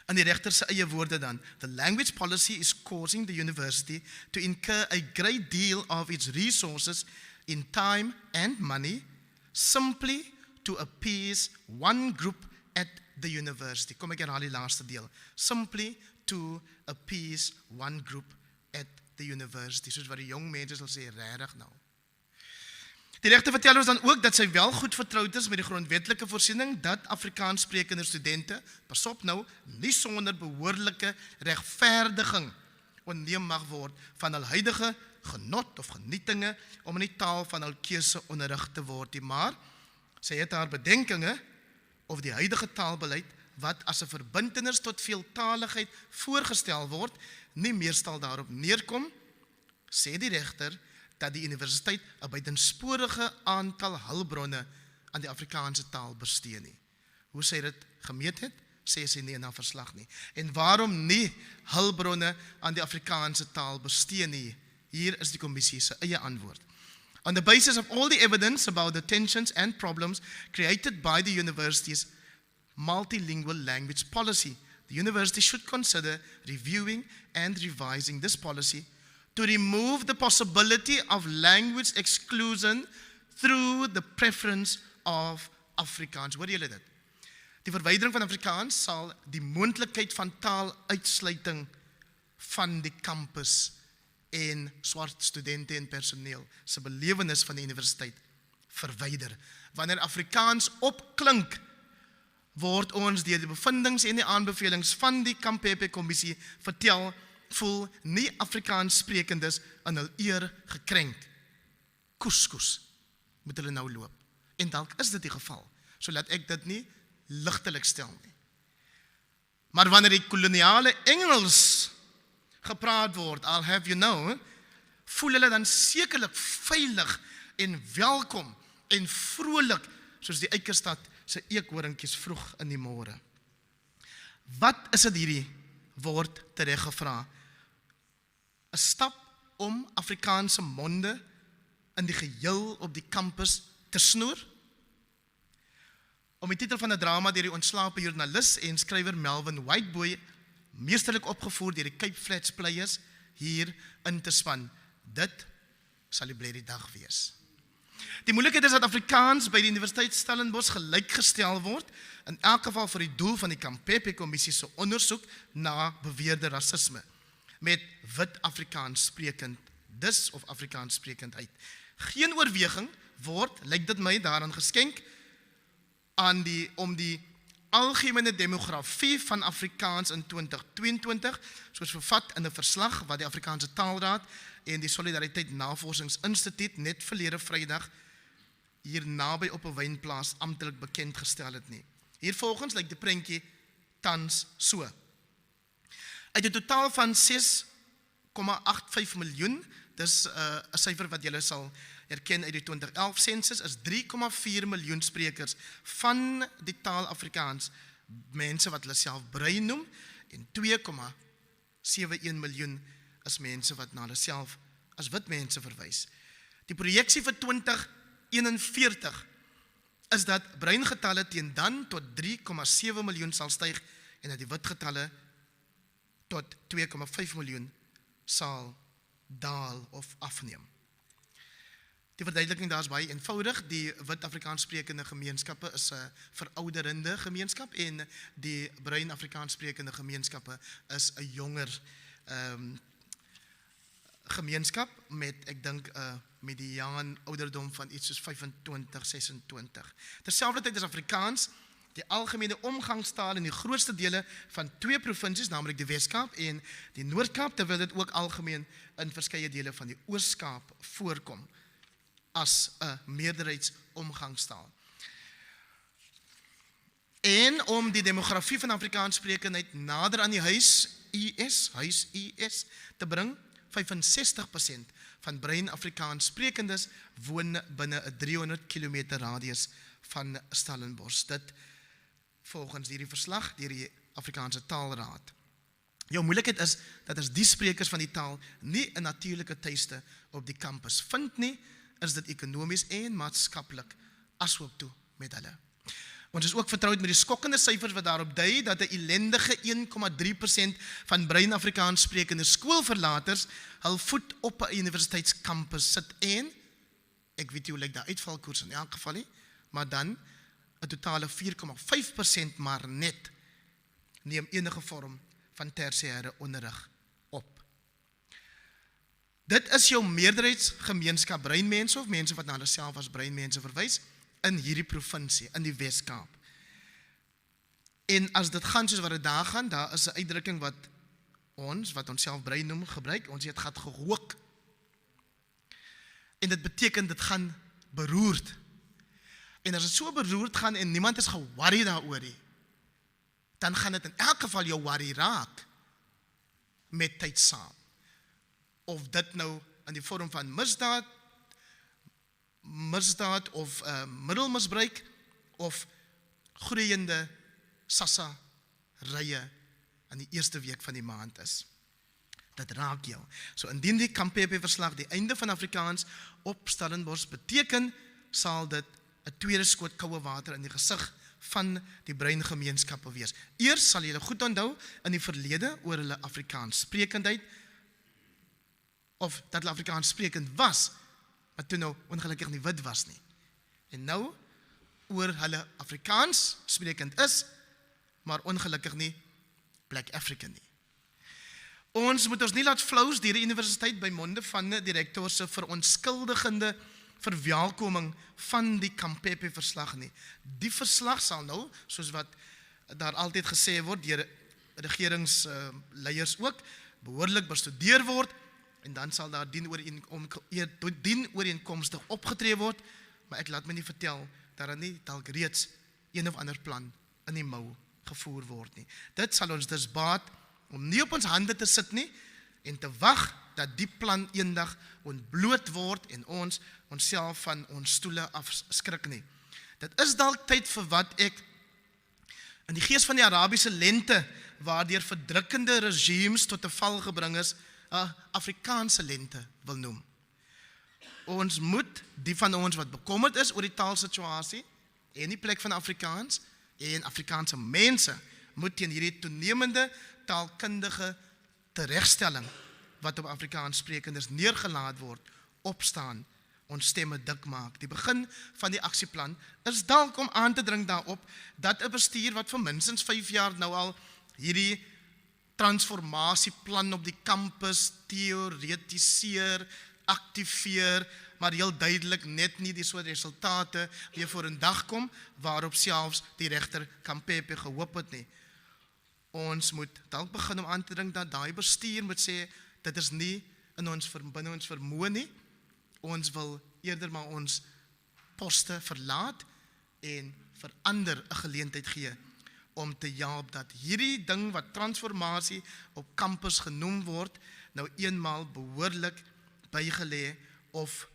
In die regter se eie woorde dan, the language policy is causing the university to incur a great deal of its resources in time and money simply to appease one group at the university. Kom ek herhaal die laaste deel. Simply to appease one group at the university. Soos wat die jong mense sal sê, regtig nou. Die regter vertel ons dan ook dat sy wel goed vertroud is met die grondwetlike voorsiening dat Afrikaans sprekende studente, pas op nou, nie sonder behoorlike regverdiging ontneem mag word van hul huidige genot of genietinge om in die taal van hul keuse onderrig te word nie, maar sy het haar bedenkinge of die huidige taalbeleid wat as 'n verbintenis tot veeltaligheid voorgestel word, nie meestal daarop neerkom, sê die regter dat die universiteit 'n buitensporige aantal hulpbronne aan die Afrikaanse taal bestee nie. Hoe sy dit gemeet het, sê sy nie in haar verslag nie. En waarom nie hulpbronne aan die Afrikaanse taal bestee nie? Hier is die kommissie se eie antwoord. On the basis of all the evidence about the tensions and problems created by the university's multilingual language policy, the university should consider reviewing and revising this policy to remove the possibility of language exclusion through the preference of Afrikaans. Hoor julle dit? Die verwydering van Afrikaans sal die moontlikheid van taaluitsluiting van die kampus en swart studente en personeel se belewenis van die universiteit verwyder. Wanneer Afrikaans opklink, word ons deur die bevindings en die aanbevelings van die Convocation vertel, voel nie Afrikaans sprekendes in hul eer gekrenk. Koes, moet hulle nou loop. En dalk is dit die geval, so laat ek dit nie ligtelik stel nie. Maar wanneer die koloniale Engels gepraat word, I'll have you know, voel hulle dan sekerlik veilig en welkom en vrolik, soos die Eikerstad se eekhoringkies vroeg in die môre. Wat is dit hierdie word tereggevra? 'n Stap om Afrikaanse monde in die geheel op die kampus te snoer? Om die titel van 'n drama deur die ontslape joernalis en skrywer Melvin Whiteboy, meesterlik opgevoer deur die Cape Flats Players, hier in te span. Dit sal die blerrie dag wees. Die moeilikheid is dat Afrikaans by die Universiteit Stellenbosch gelykgestel word, in elk geval vir die doel van die Convocation se ondersoek na beweerde rasisme, met wit Afrikaans sprekend, dis of Afrikaans sprekendheid. Geen oorweging word, lyk dit my, daaraan geskenk, om die algemene demografie van Afrikaans in 2022, soos vervat in 'n verslag wat die Afrikaanse Taalraad en die Solidariteit Navorsingsinstituut net verlede Vrydag hier naby op 'n wynplaas amptelik bekend gestel het nie. Hiervolgens lyk die prentjie tans so. Uit 'n totaal van 6,85 miljoen, dis 'n syfer wat julle sal herken uit die 2011 sensus, is 3,4 miljoen sprekers van die taal Afrikaans, mense wat hulle self bruin noem, en 2,71 miljoen is mense wat na hulle self as wit mense verwys. Die projeksie vir 2041 is dat bruin getalle teen dan tot 3,7 miljoen sal styg en dat die wit getalle tot 2,5 miljoen sal daal of afneem. Die verduideliking daar is baie eenvoudig. Die wit Afrikaans sprekende gemeenskappe is 'n verouderende gemeenskap en die bruin Afrikaans sprekende gemeenskappe is 'n jonger gemeenskap met, ek dink, 'n mediaan ouderdom van iets soos 25, 26. Terselfdertyd is Afrikaans die algemene omgangstaal in die grootste dele van 2 provinsies, naamlik die Wes-Kaap en die Noord-Kaap, terwyl dit ook algemeen in verskeie dele van die Oos-Kaap voorkom as 'n meerderheidsomgangstaal. En om die demografie van Afrikaanssprekendheid nader aan die huis IS te bring, 65% van bruin Afrikaans sprekendes woon binne 'n 300 km radius van Stellenbosch. Dit volgens hierdie verslag deur die Afrikaanse Taalraad. Jou moeilikheid is dat as die sprekers van die taal nie 'n natuurlike tuiste op die kampus vind nie, is dit ekonomies en maatskaplik asook toe met hulle. Ons is ook vertroud met die skokkende syfers wat daarop dui dat 'n ellendige 1,3% van bruin Afrikaans sprekende skoolverlaters hul voet op 'n universiteitskampus sit en, ek weet nie hoe lyk daai uitvalkoers in elk geval nie, maar dan 'n totale 4,5% maar net neem enige vorm van tersiêre onderrig op. Dit is jou meerderheidsgemeenskap breinmense of mense wat na hulle self as breinmense verwys in hierdie provinsie, in die Wes-Kaap. En as dit gaan soos wat dit daar gaan, daar is 'n uitdrukking wat ons self brein noem, gebruik, ons het gat gerook. En dit beteken dit gaan beroerd. En as dit so beroerd gaan en niemand is ge-worry daaroor nie, dan gaan dit in elk geval jou worry raak met tyd saam. Of dit nou in die vorm van misdaad of middelmisbruik of groeiende sassa rye in die eerste week van die maand is. Dit raak jou. So indien die Kampepe verslag die einde van Afrikaans op Stellenbosch beteken, sal dit 'n tweede skoot koue water in die gesig van die bruin gemeenskappe wees. Eers sal julle goed onthou in die verlede oor hulle Afrikaans sprekendheid, of dat hulle Afrikaans sprekend was, maar toe nou ongelukkig nie wit was nie. En nou oor hulle Afrikaans sprekend is, maar ongelukkig nie Black African nie. Ons moet ons nie laat flous deur die universiteit by monde van die direkteur se verontskuldigende verwelkoming van die Kampepe verslag nie. Die verslag sal nou, soos wat daar altyd gesê word deur regeringsleiers ook, behoorlik bestudeer word, en dan sal daar dienooreenkomstig opgetree word, maar ek laat my nie vertel dat daar nie dalk reeds een of ander plan in die mou gevoer word nie. Dit sal ons dus baat om nie op ons hande te sit nie en te wag dat die plan eendag ontbloot word en ons onsself van ons stoele afskrik nie. Dit is dalk tyd vir wat ek in die gees van die Arabiese lente, waardeur verdrukkende regimes tot 'n val gebring is, 'n Afrikaanse lente wil noem. Ons moet, die van ons wat bekommerd is oor die taalsituasie en die plek van Afrikaans en Afrikaanse mense, moet teen hierdie toenemende taalkundige teregstelling wat op Afrikaans sprekendes neergelaat word, opstaan, ons stemme dik maak. Die begin van die aksieplan is dalk om aan te dring daarop dat 'n bestuur wat vir minstens 5 jaar nou al hierdie transformasieplan op die kampus teoretiseer, aktiveer, maar heel duidelik net nie die soort resultate weer voor 'n dag kom, waarop selfs die regter Kampepe gehoop het nie. Ons moet dalk begin om aan te dring dat daai bestuur moet sê, dit is nie binne ons vermoë nie. Ons wil eerder maar ons poste verlaat en vir ander 'n geleentheid gee om te help dat hierdie ding wat transformasie op kampus genoem word, nou eenmaal behoorlik bygelê of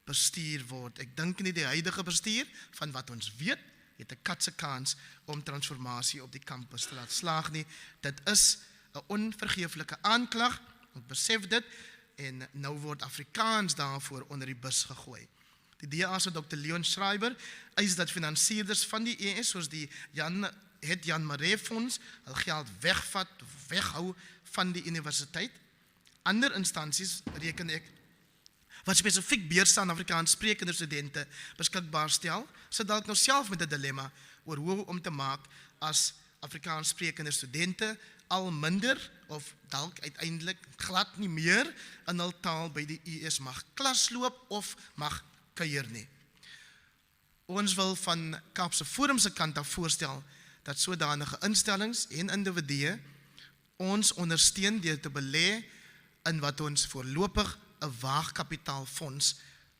bestuur word. Ek dink nie die huidige bestuur, van wat ons weet, het 'n katse kans om transformasie op die kampus te laat slaag nie. Dit is 'n onvergeeflike aanklag, ons besef dit, en nou word Afrikaans daarvoor onder die bus gegooi. Die DA se Dr. Leon Schreiber eis dat finansierder van die ES, soos die Jan Maree Fonds, hul geld wegvat of weghou van die universiteit. Ander instansies, reken ek, wat spesifiek beurse aan Afrikaans sprekende studente beskikbaar stel, sit dalk nou self met 'n dilemma oor hoe om te maak as Afrikaans sprekende studente al minder of dalk uiteindelik glad nie meer in hul taal by die US mag klasloop of mag kuier nie. Ons wil van Kaapse Forum se kant af voorstel dat sodanige instellings en individue ons ondersteun deur te belê in wat ons voorlopig 'n waagkapitaalfonds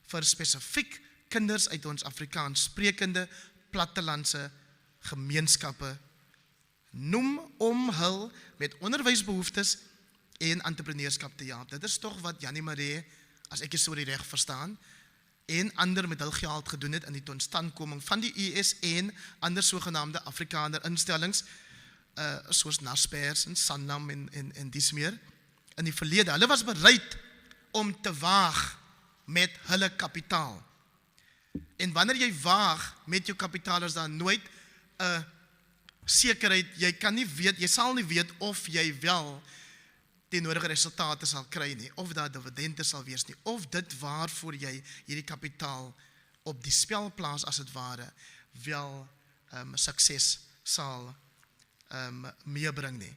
vir spesifiek kinders uit ons Afrikaans sprekende plattelandse gemeenskappe noem om hul met onderwysbehoeftes en entrepreneurskap te help. Dit is tog wat Janie Maree, as ek die storie reg verstaan, en ander met hul geld gedoen het in die totstandkoming van die US en ander sogenaamde Afrikaner instellings, soos Naspers en Sanlam en dies meer, in die verlede. Hulle was bereid om te waag met hulle kapitaal. En wanneer jy waag met jou kapitaal, is daar nooit 'n sekerheid, jy sal nie weet of jy wel die nodige resultate sal kry nie, of daar dividende sal wees nie, of dit waarvoor jy hierdie kapitaal op die spel plaas as het ware, wel sukses sal meebring nie.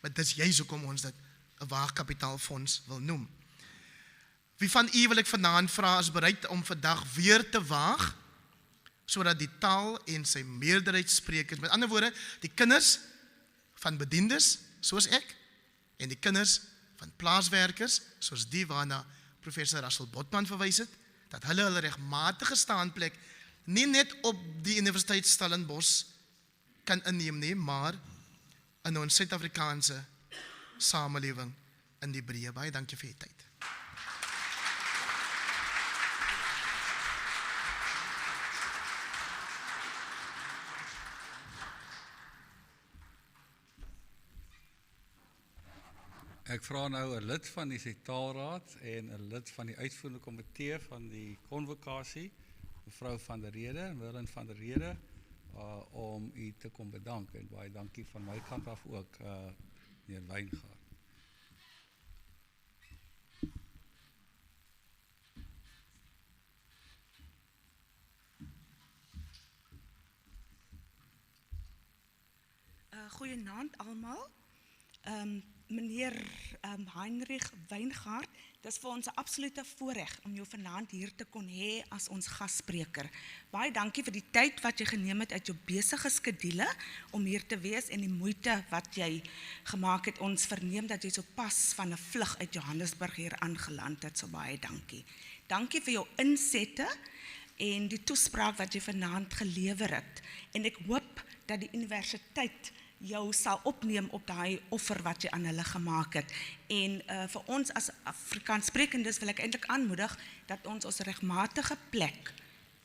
Maar dis juist hoekom ons dit 'n waagkapitaalfonds wil noem. Wie van u wil ek vanaand vra is bereid om vandag weer te waag, sodat die taal en sy meerderheidssprekers, met ander woorde, die kinders van bediendes, soos ek, en die kinders van plaaswerkers, soos die waarna professor Russell Botman verwys het, dat hulle regmatige staanplek nie net op die Universiteit Stellenbosch kan inneem nie, maar in ons Suid-Afrikaanse samelewing in die breë. Baie dankie vir die tyd. Ek vra nou 'n lid van die Sekretariaat en 'n lid van die uitvoerende komitee van die Convocation, mevrou van der Rede, Willem van der Rede, om u te kom bedank, en baie dankie van my kant af ook, meneer Wyngaard. Goeienaand almal. Meneer Heinrich Wyngaard, dit is vir ons 'n absolute voorreg om jou vanaand hier te kon hê as ons gasspreker. Baie dankie vir die tyd wat jy geneem het uit jou besige skedule om hier te wees en die moeite wat jy gemaak het. Ons verneem dat jy so pas van 'n vlug uit Johannesburg hier aangeland het, so baie dankie. Dankie vir jou insette en die toespraak wat jy vanaand gelewer het. En ek hoop dat die universiteit jou sal opneem op daai offer wat jy aan hulle gemaak het. En vir ons as Afrikaanssprekendes wil ek eintlik aanmoedig dat ons regmatige plek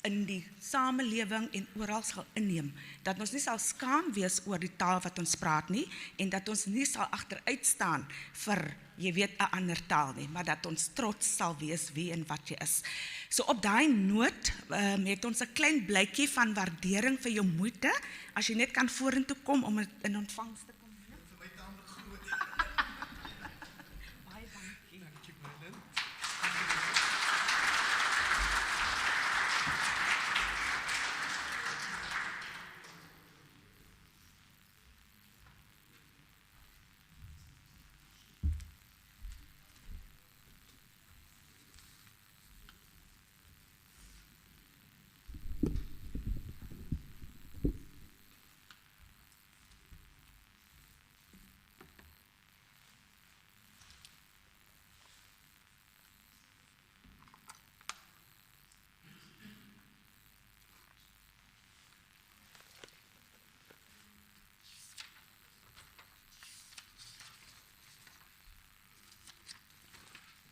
in die samelewing en oral sal inneem. Dat ons nie sal skaam wees oor die taal wat ons praat nie, en dat ons nie sal agteruit staan vir, jy weet, 'n ander taal nie, maar dat ons trots sal wees wie en wat jy is. So op daai noot het ons 'n klein blytjie van waardering vir jou moeite, as jy net kan vorentoe kom om in ontvangs te kom. Vir my taamlik groot. Baie dankie. Dankie, Marlene.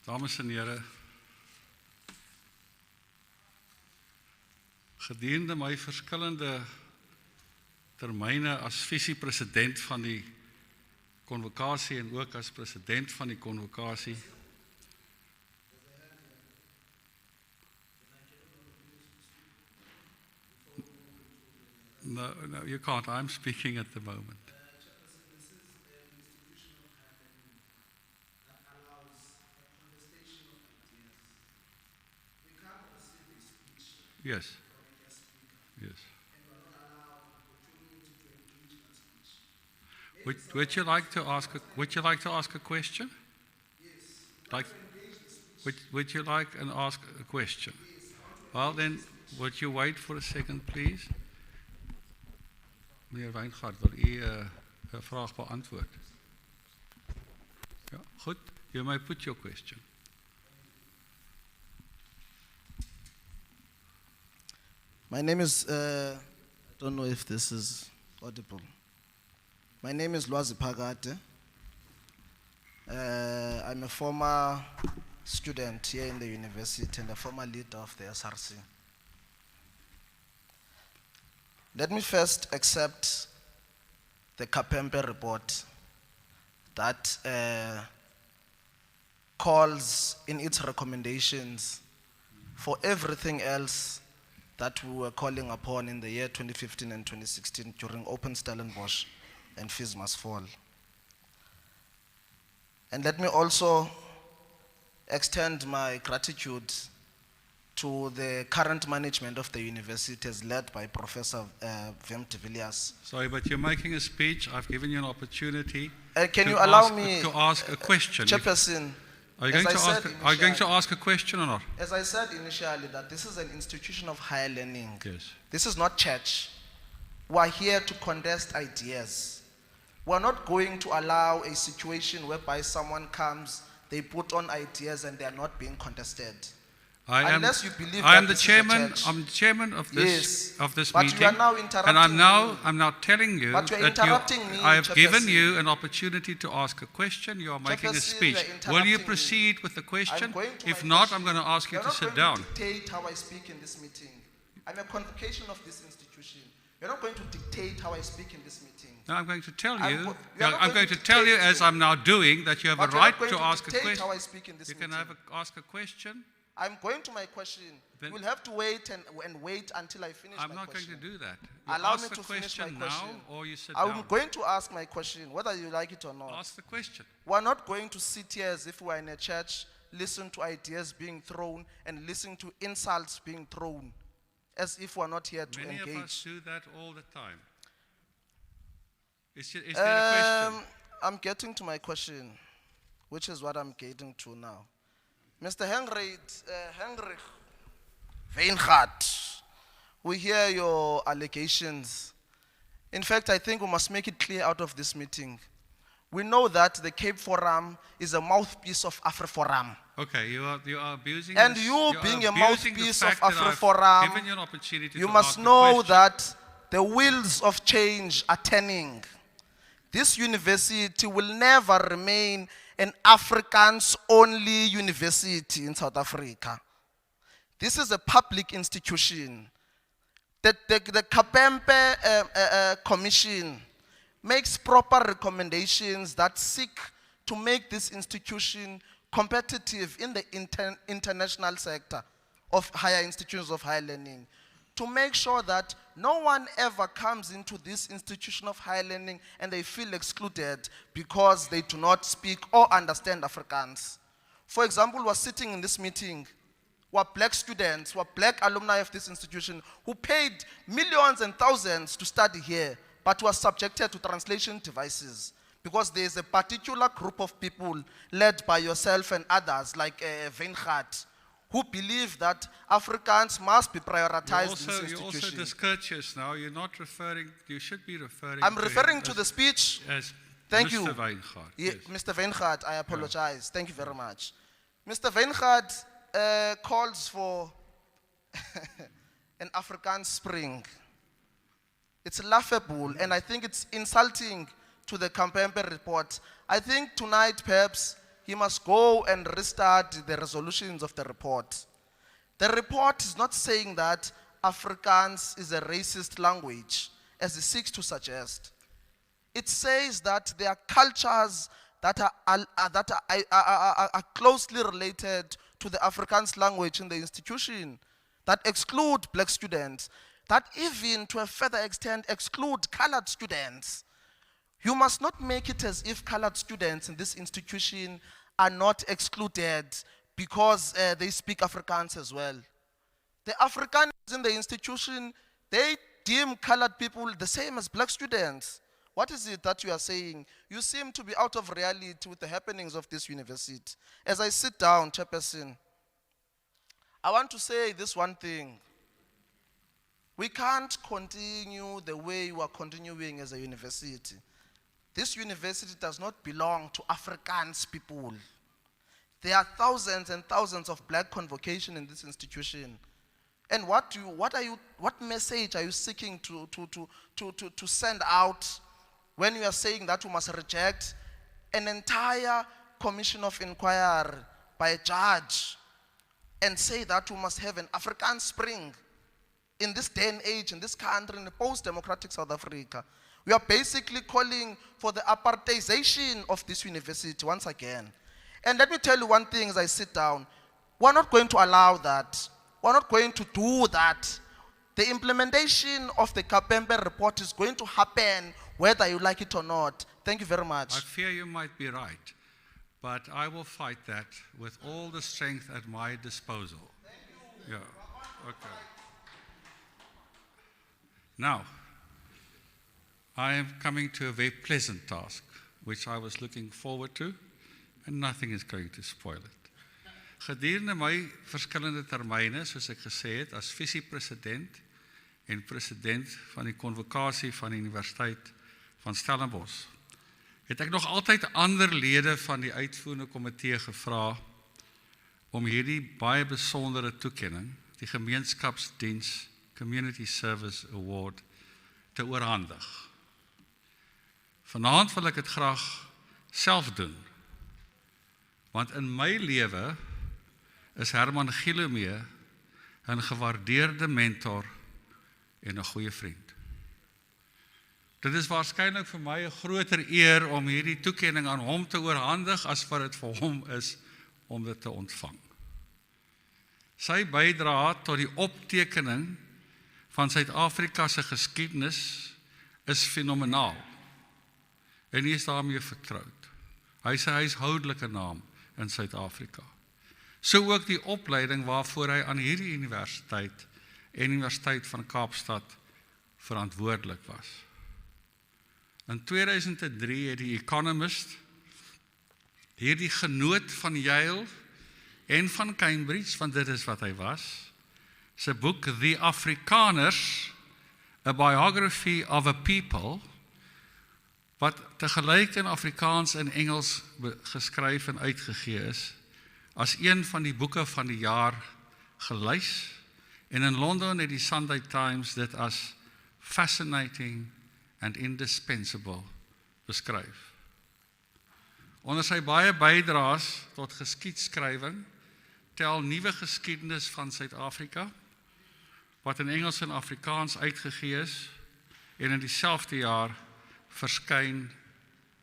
Dames en here, gedurende my verskillende termyne as visiepresident van die Convocation en ook as president van die Convocation, No, you can't. I'm speaking at the moment. Yes. Yes. Would you like to ask a question? Like, would you like and ask a question? Well then, would you wait for a second, please? Meneer Wijngaard, wil u 'n vraag beantwoord? Ja, goed. You may put your question. My name is, I don't know if this is audible. My name is Lwazi Phakade. I'm a former student here in the university and a former leader of the SRC. Let me first accept the Kapempe report that calls in its recommendations for everything else that we were calling upon in the year 2015 and 2016 during Open Stellenbosch and Fees Must Fall. And let me also extend my gratitude to the current management of the university as led by Professor Vim de Villiers. Sorry, but you're making a speech. I've given you an opportunity Can you allow me to ask a question. Chairperson, Are you going to ask a question or not? as I said initially, that this is an institution of higher learning. Yes. This is not church. We are here to contest ideas. We are not going to allow a situation whereby someone comes, they put on ideas and they are not being contested. Unless you believe I that am the this is a chairman. church. I'm the chairman of this Yes, meeting. but you are now interrupting and me. I'm now telling you But you are that interrupting me, I have given Chairperson. you an opportunity to ask a question. You are making a Chairperson, speech. you are Will you interrupting proceed with the question? I'm going to If my not, question. I'm going to ask you You're to not sit going down. to dictate how I speak in this meeting. I'm a convocation of this institution. You're not going to dictate how I speak in this meeting. Now I'm going to tell I'm you. go- you are not I'm going going to to tell you, dictate as I'm now doing, that you have But a you're right not going to to ask a dictate question. how I speak in this You can meeting. ask a question. I'm going to my question. Then- We'll have to wait and wait until I finish I'm my not going question. to do that. You Allow ask me the to finish my question question. now, or you sit I'm down. going to ask my question, whether you like it or not. Ask the question. We're not going to sit here as if we're in a church, listen to ideas being thrown and listen to insults being thrown, as if we're not here to Many of us engage. do that all the time. Is there a question? I'm getting to my question, which is what I'm getting to now. Mr. Heinrich Weinhardt, we hear your allegations. In fact, I think we must make it clear out of this meeting. We know that the Cape Forum is a mouthpiece of AfriForum. Okay, you are abusing. And this- you are being a abusing the mouthpiece of fact that I've AfriForum, given you an opportunity You to must ask the know question. that the wheels of change are turning. This university will never remain an Africans-only university in South Africa. This is a public institution. The Kapempe Commission makes proper recommendations that seek to make this institution competitive in the international sector of higher institutions of higher learning, to make sure that no one ever comes into this institution of higher learning and they feel excluded because they do not speak or understand Afrikaans. For example, we're sitting in this meeting, we're black students, we're black alumni of this institution who paid millions and thousands to study here, but were subjected to translation devices because there's a particular group of people led by yourself and others like Weinhardt, who believe that Africans must be prioritized in this You're also institution. discourteous now. You're not referring. You should be referring. I'm to referring him to as- the speech. as Thank Mr. you. Weingaard. Yeah, Yes. Mr. Weinhardt, I apologize. Thank you very much. Mr. Weinhardt calls for an African spring. It's laughable, and I think it's insulting to the Kapempe report. I think tonight, perhaps, he must go and restart the resolutions of the report. The report is not saying that Afrikaans is a racist language, as it seeks to suggest. It says that there are cultures that are closely related to the Afrikaans language in the institution that exclude black students, that even to a further extent exclude colored students. You must not make it as if colored students in this institution are not excluded because they speak Afrikaans as well. The Afrikaners in the institution, they deem colored people the same as black students. What is it that you are saying? You seem to be out of reality with the happenings of this university. As I sit down, Chairperson, I want to say this one thing. We can't continue the way you are continuing as a university. This university does not belong to Afrikaans people. There are thousands and thousands of black convocation in this institution. And what message are you seeking to send out when you are saying that you must reject an entire commission of inquiry by a judge and say that you must have an Afrikaans spring in this day and age, in this country, in the post-democratic South Africa? We are basically calling for the apartheization of this university once again. And let me tell you one thing as I sit down. We're not going to allow that. We're not going to do that. The implementation of the Kapembe report is going to happen whether you like it or not. Thank you very much. I fear you might be right, but I will fight that with all the strength at my disposal. Yeah, okay. Now, I am coming to a very pleasant task, which I was looking forward to, and nothing is going to spoil it. Gedurende my verskillende termyne, soos ek gesê het, as visiepresident en president van die Convocation van die Universiteit van Stellenbosch, het ek nog altyd ander lede van die uitvoerende komitee gevra om hierdie baie besondere toekenning, die Gemeenskapsdiens Community Service Award, te oorhandig. Vanaand wil ek dit graag self doen, want in my lewe is Herman Gilomee 'n gewaardeerde mentor en 'n goeie vriend. Dit is waarskynlik vir my 'n groter eer om hierdie toekenning aan hom te oorhandig as wat dit vir hom is om dit te ontvang. Sy bydrae tot die optekening van Suid-Afrika se geskiedenis is fenomenaal. En hy is daarmee vertroud. Hy is 'n huishoudelike naam in Suid-Afrika. So ook die opleiding waarvoor hy aan hierdie universiteit en Universiteit van Kaapstad verantwoordelik was. In 2003 het die Economist hierdie genoot van Yale en van Cambridge, want dit is wat hy was, sy boek The Afrikaners, A Biography of a People, wat tegelyk in Afrikaans en Engels geskryf en uitgegee is, as een van die boeke van die jaar gelys, en in Londen het die Sunday Times dit as fascinating and indispensable beskryf. Onder sy baie bydraes tot geskiedskrywing tel nuwe geskiedenis van Suid-Afrika, wat in Engels en Afrikaans uitgegee is, en in dieselfde jaar verskyn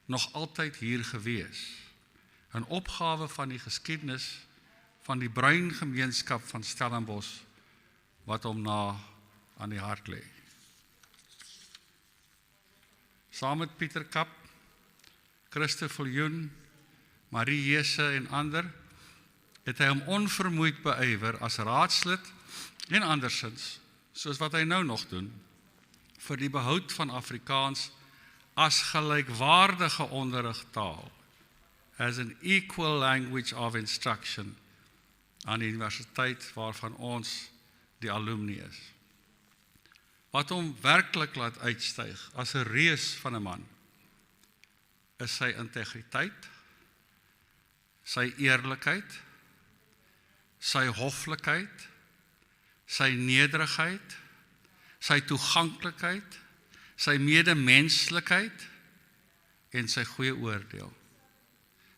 nog altyd hier gewees. 'n opgawe van die geskiedenis van die bruin gemeenskap van Stellenbosch, wat hom na aan die hart lê. Saam met Pieter Kap, Christoffel Joen, Marie Jesse en ander, het hy hom onvermoeid beywer as raadslid en andersins, soos wat hy nou nog doen, vir die behoud van Afrikaans as gelykwaardige onderrigtaal, as an equal language of instruction aan die universiteit waarvan ons die alumni is. Wat hom werklik laat uitstyg as 'n reus van 'n man, is sy integriteit, sy eerlikheid, sy hoflikheid, sy nederigheid, sy toeganklikheid, sy medemenslikheid en sy goeie oordeel.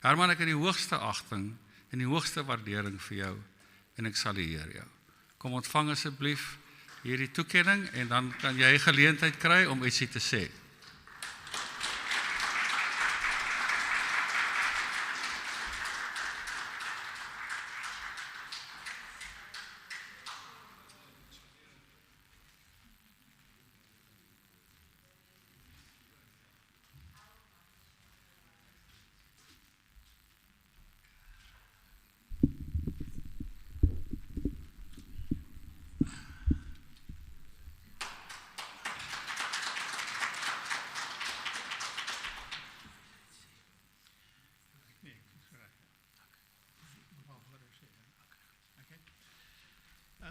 Herman, ek het die hoogste agting en die hoogste waardering vir jou en ek sal eer jou. Kom ontvang asseblief hierdie toekenning en dan kan jy geleentheid kry om ietsie te sê.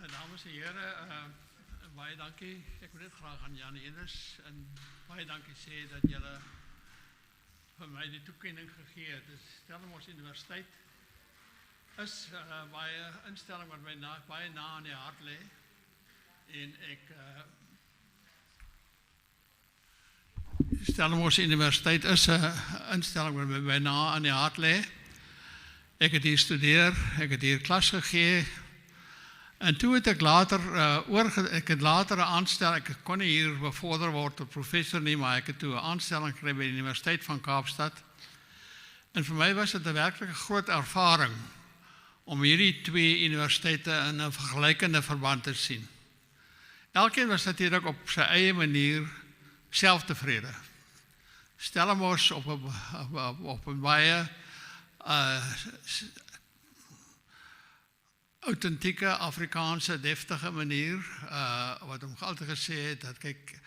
Dames en heren, baie dankie. Ek wil net graag aan Jan Hennis en baie dankie sê dat julle vir my die toekenning gegee het. Dus Stellenbosch Universiteit is baie instelling wat my baie na aan die hart lê. En ek Stellenbosch Universiteit is 'n instelling wat my baie na aan die hart lê. Ek het hier studeer, ek het hier klas gegee. En toe het ek later ek het later 'n aanstelling, ek kon nie hier bevorder word tot professor nie, maar ek het toe 'n aanstelling gekry by die Universiteit van Kaapstad. En vir my was dit 'n werklik groot ervaring om hierdie twee universiteite in 'n vergelykende verband te sien. Elkeen was natuurlik op sy eie manier selftevrede. Stellenbosch op 'n baie authentieke Afrikaanse deftige manier, wat hom altyd gesê het, dat kyk,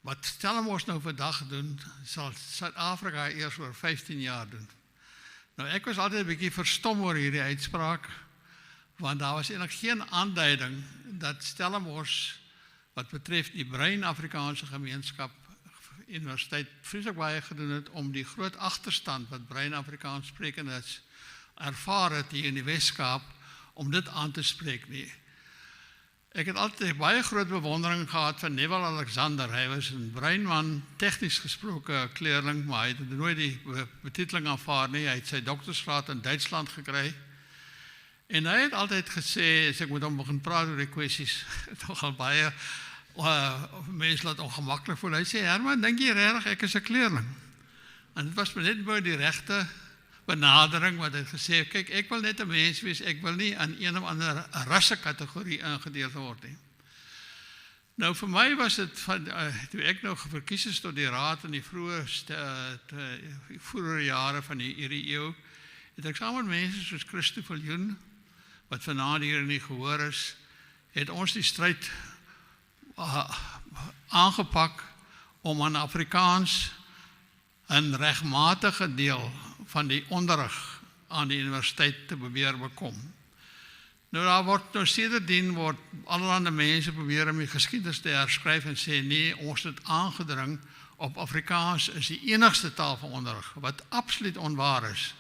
wat Stellenbosch nou vandag doen, sal Suid-Afrika eers oor 15 jaar doen. Nou ek was altyd 'n bietjie verstom oor hierdie uitspraak, want daar was eintlik geen aanduiding dat Stellenbosch, wat betref die Bruin Afrikaanse gemeenskap, universiteit vreeslik baie gedoen het om die groot agterstand wat Bruin Afrikaans sprekendes ervaar het hier in die Wes-Kaap, om dit aan te spreek nie. Ek het altyd baie groot bewondering gehad van Neville Alexander. Hy was 'n bruin man, tegnies gesproke kleerling, maar hy het nooit die betiteling aanvaar nie. Hy het sy doktorsgraad in Duitsland gekry. En hy het altyd gesê, as ek met hom begin praat oor die kwessies, nogal baie mense laat ongemaklik voel. Hy sê, Herman, dink jy regtig ek is 'n kleerling? En dit was net by die regte benadering wat hy gesê, kyk, ek wil net 'n mens wees, ek wil nie aan een of ander rassekategorie ingedeel word nie. Nou vir my was dit van toe ek nou verkies is tot die raad in die vroeë jare van hierdie eeu, het ek saam met mense soos Christo Viljoen, wat vanaand hier nie gehoor is, het ons die stryd aangepak om aan Afrikaans 'n regmatige deel van die onderrig aan die universiteit te probeer bekom. Nou daar word nou sedertdien word allerlei mense probeer om die geskiedenis te herskryf en sê nee, ons het aangedring op Afrikaans is die enigste taal van onderrig, wat absoluut onwaar is.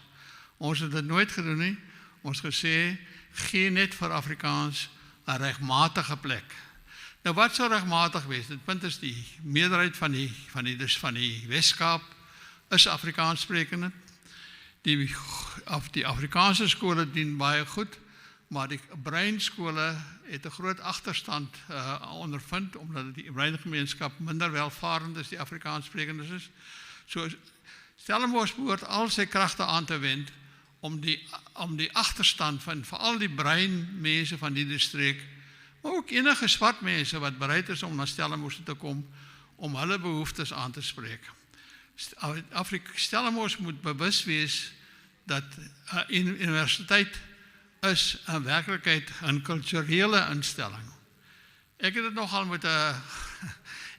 Ons het dit nooit gedoen nie. Ons gesê gee net vir Afrikaans 'n regmatige plek. Nou wat sou regmatig wees? Dit punt is die meerderheid van die Wes-Kaap is Afrikaans sprekende. Die Afrikaanse skole dien baie goed, maar die breinskole het 'n groot agterstand ondervind, omdat die breingemeenskap minder welvarend is, die Afrikaans sprekendes is. So Stellenbosch behoort al sy kragte aan te wend om die agterstand van veral die breinmense van die streek, maar ook enige swart mense wat bereid is om na Stellenbosch te kom, om hulle behoeftes aan te spreek. Stellenbosch moet bewus wees dat 'n universiteit is 'n werklikheid 'n kulturele instelling. Ek het dit nogal met 'n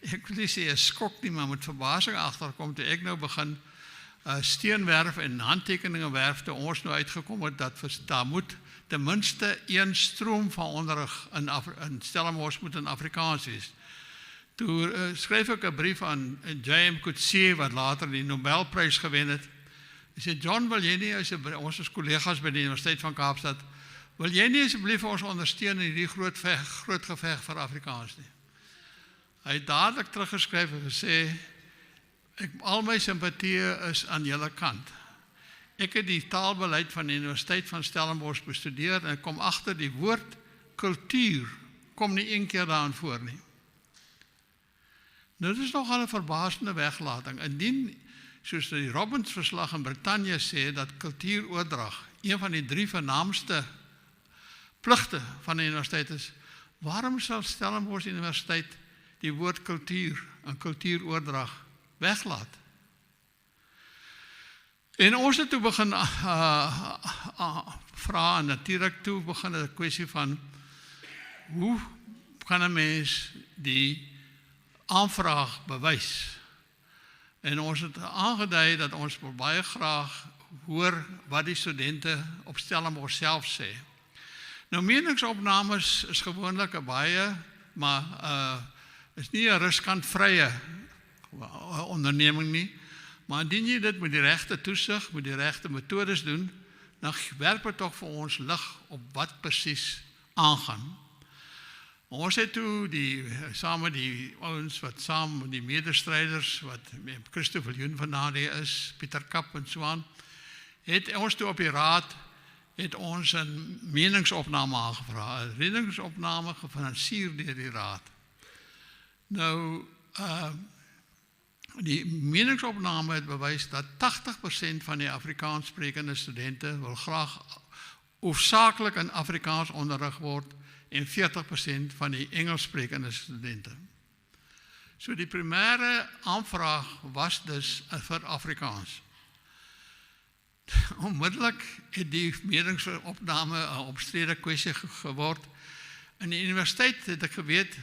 ek wil nie sê 'n skok nie, maar met verbasing agterkom toe ek nou begin steenwerf en handtekeninge werf toe ons nou uitgekom het dat daar moet ten minste een stroom van onderrig in Stellenbosch moet in Afrikaans wees. Toe skryf ek 'n brief aan J.M. Coetzee wat later die Nobelprys gewen het. Hy sê, John, wil jy nie, ons is kollegas by die Universiteit van Kaapstad, wil jy nie asseblief ons ondersteun in hierdie groot geveg vir Afrikaans nie? Hy het dadelik teruggeskryf en gesê, al my simpatie is aan julle kant. Ek het die taalbeleid van die Universiteit van Stellenbosch bestudeer en kom agter die woord kultuur kom nie een keer daarin voor nie. Nou, dit is nogal 'n verbasende weglating. Indien, soos die Robbins verslag in Brittanje sê, dat kultuuroordrag een van die 3 vernaamste pligte van die universiteit is, waarom sal Stellenbosch Universiteit die woord kultuur en kultuuroordrag weglaat? En ons het toe begin vra, en natuurlik toe begin 'n kwessie van hoe kan 'n mens die aanvraag bewys? En ons het aangedui dat ons baie graag hoor wat die studente op Stellenbosch self sê. Nou, meningsopnames is gewoonlik 'n baie, maar is nie 'n riskantvrye onderneming nie. Maar indien jy dit met die regte toesig, met die regte metodes doen, dan werp dit tog vir ons lig op wat presies aangaan. Ons het toe saam met die ouens wat saam met die medestryders wat Christo Viljoen vandaan is, Pieter Kap en so aan, het ons toe op die raad het ons 'n meningsopname aangevra, 'n meningsopname gefinansier deur die raad. Nou, die meningsopname het bewys dat 80% van die Afrikaans sprekende studente wil graag hoofsaaklik in Afrikaans onderrig word en 40% van die Engels sprekende studente. So die primêre aanvraag was dus vir Afrikaans. Onmiddellik het die meningsopname 'n omstrede kwessie geword. In die universiteit het ek geweet,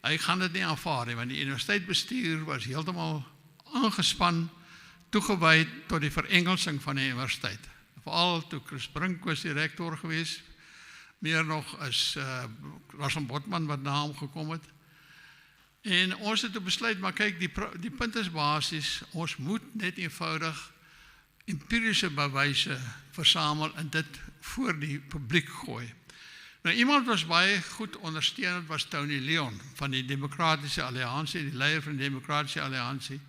hy gaan dit nie aanvaar nie, want die universiteitsbestuur was heeltemal aangespan, toegewy tot die verengelsing van die universiteit. Veral toe Chris Brink was die rektor geweest, meer nog is Russell Botman wat na hom gekom het. En ons het besluit, maar kyk, die punt is basies, ons moet net eenvoudig empiriese bewyse versamel en dit voor die publiek gooi. Nou, iemand was baie goed ondersteunend, was Tony Leon van die Demokratiese Alliansie, die leier van die Demokratiese Alliansie.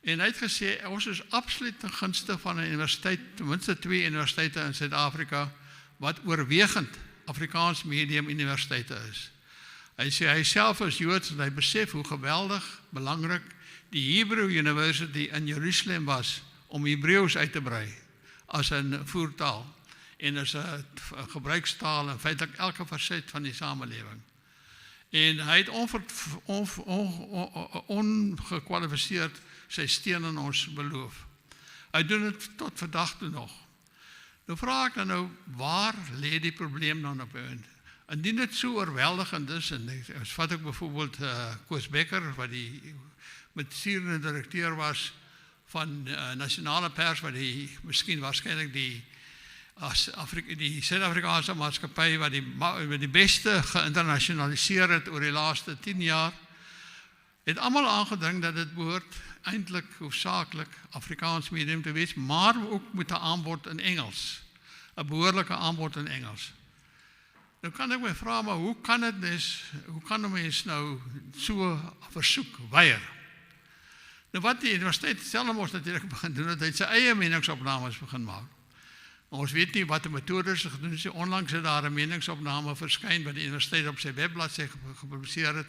En hy het gesê, ons is absoluut ten gunste van 'n universiteit, ten minste 2 universiteite in Suid-Afrika, wat oorwegend Afrikaans medium universiteite is. Hy sê, hy self is Joods en hy besef hoe geweldig belangrik die Hebrew University in Jerusalem was om Hebreeus uit te brei as 'n voertaal en as 'n gebruikstaal in feitelik elke faset van die samelewing. En hy het ongekwalifiseerd sy steun aan ons beloof. Hy doen dit tot vandag toe nog. Nou vra ek dan waar lê die probleem dan op een? Indien dit so oorweldigend is, en vat ek byvoorbeeld Koos Becker, wat die bestuurende direkteur was van nasionale pers, wat miskien waarskynlik die Suid-Afrikaanse maatskappy wat die beste geïnternasionaliseer het oor die laaste 10 jaar, het almal aangedring dat dit behoort eintlik hoofsaaklik Afrikaans medium te wees, maar ook met 'n aanbod in Engels, 'n behoorlike aanbod in Engels. Nou kan ek my vra, maar hoe kan 'n mens nou so 'n versoek weier? Nou wat die Universiteit Stellenbosch natuurlik begin doen, het hy sy eie meningsopnames begin maak. Ons weet nie wat die metodes gedoen het. Onlangs het daar 'n meningsopname verskyn wat die universiteit op sy webblad gepubliseer het,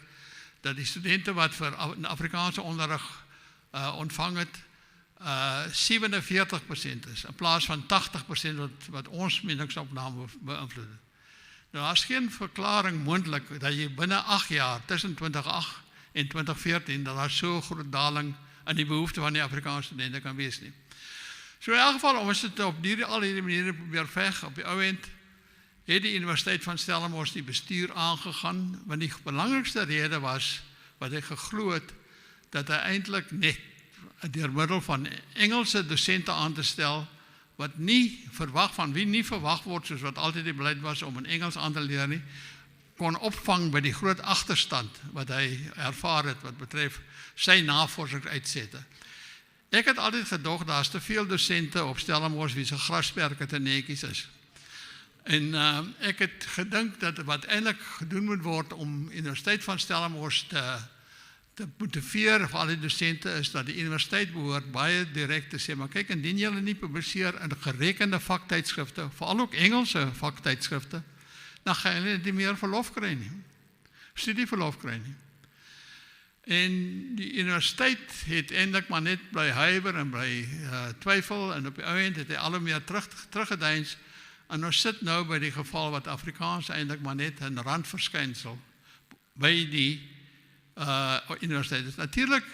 dat die studente wat vir Afrikaanse onderrig ontvang het, 47% is, in plaas van 80% wat ons meningsopname beïnvloed het. Nou, daar is geen verklaring moontlik dat jy binne 8 jaar, tussen 2008 en 2014, dat daar so groot daling in die behoefte van die Afrikaanse studente kan wees nie. So in elk geval, ons het op al hierdie maniere probeer veg, op die ou end, het die Universiteit van Stellenbosch die bestuur aangegaan, want die belangrikste rede was, wat hy geglo het, dat hy eintlik net deur middel van Engelse dosente aan te stel, wat nie verwag word, soos wat altyd die beleid was om in Engels aan te leer nie, kon opvang by die groot agterstand wat hy ervaar het, wat betref sy navorsingsuitsette. Ek het altyd gedog, daar is te veel dosente op Stellenbosch wie se grasperke te netjies is. En ek het gedink dat wat eintlik gedoen moet word om Universiteit van Stellenbosch te te motiveer vir al die dosente is dat die universiteit behoort baie direk te sê, maar kyk, indien julle nie publiseer in gerekende vaktydskrifte, veral ook Engelse vaktydskrifte, dan gaan julle nie meer verlof kry nie. Studieverlof kry nie. En die universiteit het eintlik maar net bly huiwer en bly twyfel, en op die ou end het hy al hoe meer teruggedeins, en ons sit nou by die geval wat Afrikaans eintlik maar net 'n randverskynsel by die universiteit is. Natuurlik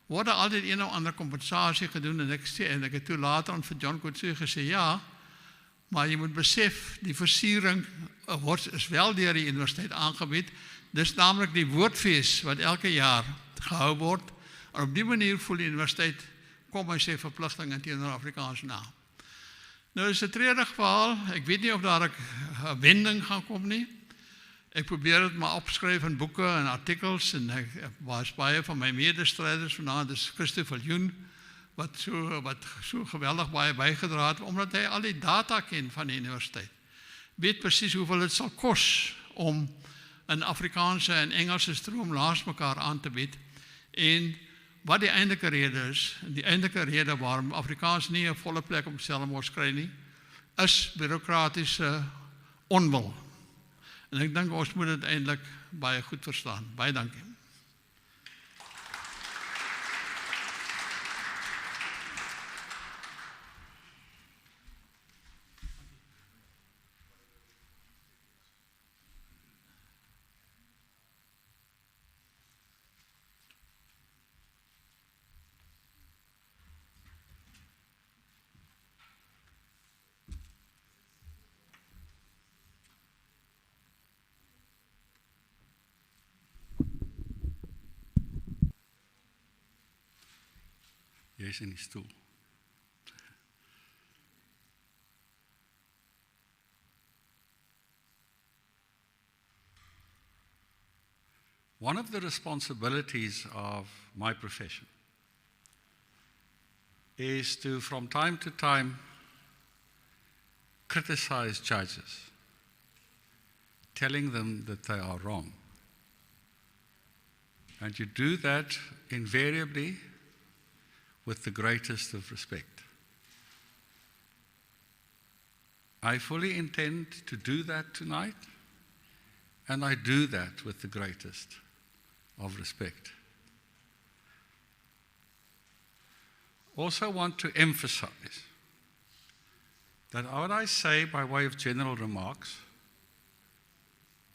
word daar altyd een of ander kompensasie gedoen, en ek het toe later aan vir John Kutsu gesê, ja, maar jy moet besef, die versiering is wel deur die universiteit aangebied. Dis namelijk die woordfees wat elke jaar gehou word, en op die manier voel die universiteit, kom hy sy verpligtinge teenoor Afrikaans na. Nou is 'n treurig verhaal, ek weet nie of daar 'n wending gaan kom nie. Ek probeer dit maar opskryf in boeke en artikels, en ek was baie van my medestryders vanaand, dis Christo Viljoen, wat so geweldig baie bygedra het, omdat hy al die data ken van die universiteit. Weet presies hoeveel dit sal kos om 'n Afrikaanse en Engelse stroom langs mekaar aan te bied, en wat die eindelike rede is, en die eindelike rede waarom Afrikaans nie 'n volle plek op Stellenbosch kry nie, is bureaukratiese onwil. En ek dink ons moet dit eintlik baie goed verstaan. Baie dankie. Jy is in die stoel. One of the responsibilities of my profession is to, from time to time, criticize judges, telling them that they are wrong. And you do that invariably with the greatest of respect. I fully intend to do that tonight, and I do that with the greatest of respect. Also want to emphasize that what I say by way of general remarks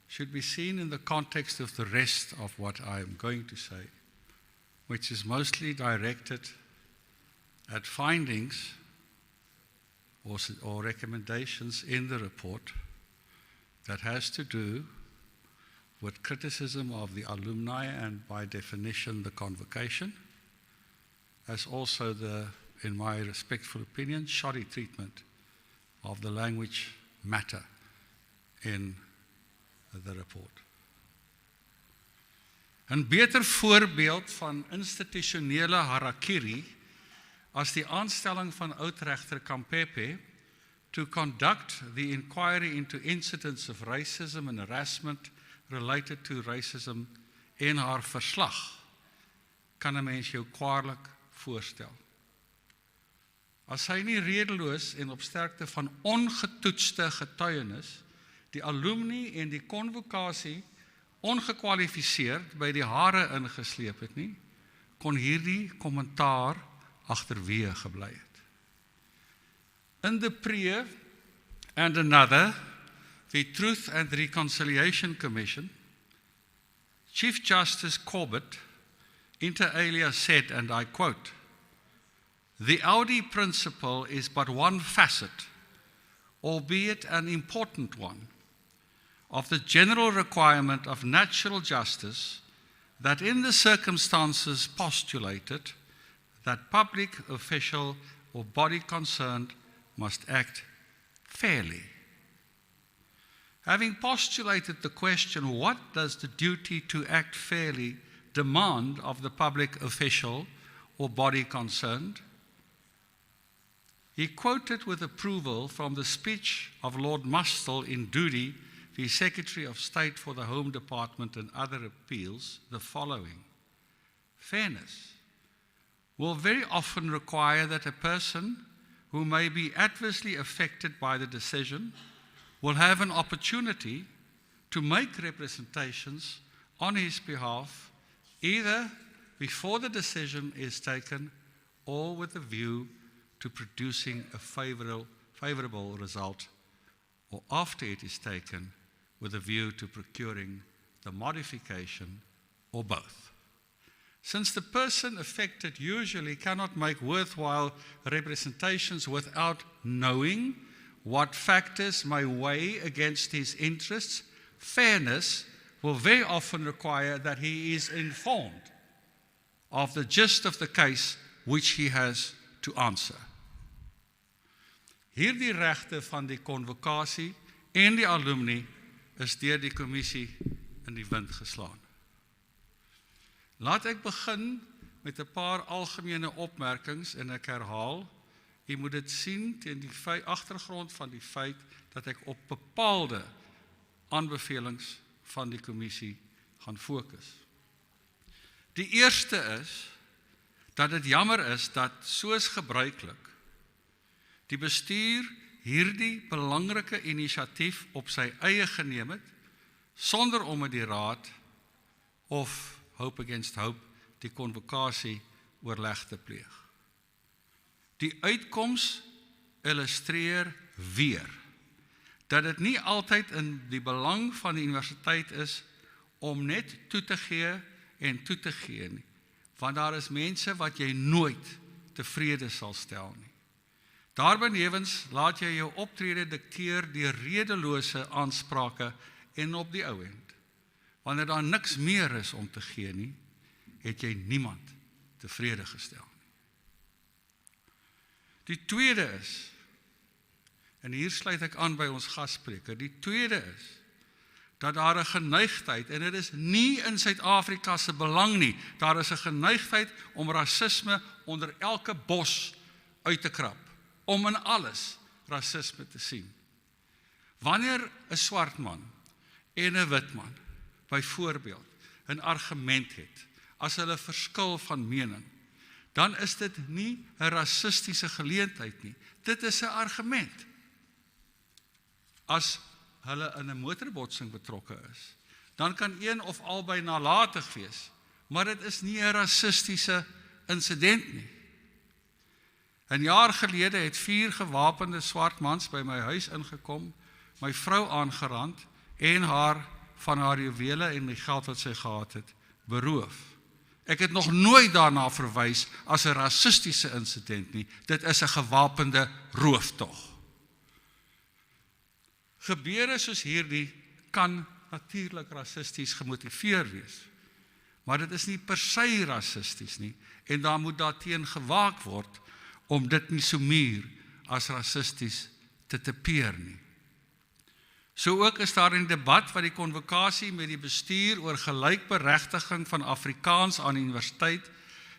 should be seen in the context of the rest of what I am going to say, which is mostly directed at findings or recommendations in the report that has to do with criticism of the alumni and by definition the Convocation, as also the, in my respectful opinion, shoddy treatment of the language matter in the report. 'n beter voorbeeld van institusionele harakiri as die aanstelling van oudregter Kampepe to conduct the inquiry into incidents of racism and harassment related to racism in haar verslag, kan 'n mens jou kwaadlik voorstel. As hy nie redeloos en op sterkte van ongetoetste getuienis die alumni en die konvokasie ongekwalifiseerd by die hare ingesleep het nie, kon hierdie kommentaar agterweë gebly het. In the Pre and Another, the Truth and Reconciliation Commission, Chief Justice Corbett, inter alia, said, and I quote, "The Audi principle is but one facet, albeit an important one, of the general requirement of natural justice that in the circumstances postulated, that public official or body concerned must act fairly." Having postulated the question, what does the duty to act fairly demand of the public official or body concerned? He quoted with approval from the speech of Lord Mustall in Doody, the Secretary of State for the Home Department and Other Appeals, the following: fairness, will very often require that a person who may be adversely affected by the decision will have an opportunity to make representations on his behalf, either before the decision is taken or with a view to producing a favorable result, or after it is taken with a view to procuring the modification, or both. Since the person affected usually cannot make worthwhile representations without knowing what factors may weigh against his interests, fairness will very often require that he is informed of the gist of the case which he has to answer. Hierdie regte van die convocatie en die alumni is deur die kommissie in die wind geslaan. Laat ek begin met 'n paar algemene opmerkings en ek herhaal, u moet dit sien teen die agtergrond van die feit dat ek op bepaalde aanbevelings van die kommissie gaan fokus. Die eerste is dat dit jammer is dat soos gebruiklik die bestuur hierdie belangrike inisiatief op sy eie geneem het, sonder om met die raad of Hope Against Hope die convocatie oorleg te pleeg. Die uitkoms illustreer weer dat dit nie altyd in die belang van die universiteit is om net toe te gee en toe te gee nie, want daar is mense wat jy nooit tevrede sal stel nie. Daarbenewens laat jy jou optrede dikteer deur redelose aansprake en op die ou end. Wanneer daar niks meer is om te gee nie, het jy niemand tevrede gestel nie. Die tweede is, en hier sluit ek aan by ons gasspreker, die tweede is, dat daar 'n geneigtheid, en dit is nie in Suid-Afrika se belang nie, daar is 'n geneigtheid om rasisme onder elke bos uit te krap, om in alles rasisme te sien. Wanneer 'n swart man en 'n wit man, byvoorbeeld, 'n argument het, as hulle verskil van mening, dan is dit nie 'n rassistiese geleentheid nie. Dit is 'n argument. As hulle in 'n motorbotsing betrokke is, dan kan een of albei nalatig wees, maar dit is nie 'n rassistiese insident nie. 'n jaar gelede het 4 gewapende swart mans by my huis ingekom, my vrou aangerand en haar van haar juwele en die geld wat sy gehad het, beroof. Ek het nog nooit daarna verwys as 'n rassistiese insident nie. Dit is 'n gewapende rooftog. Gebeure soos hierdie kan natuurlik rassisties gemotiveer wees, maar dit is nie per se rassisties nie, en daar moet daarteen gewaak word om dit nie so meer as rassisties te typeer nie. So ook is daar 'n debat wat die convocatie met die bestuur oor gelykberegtiging van Afrikaans aan die universiteit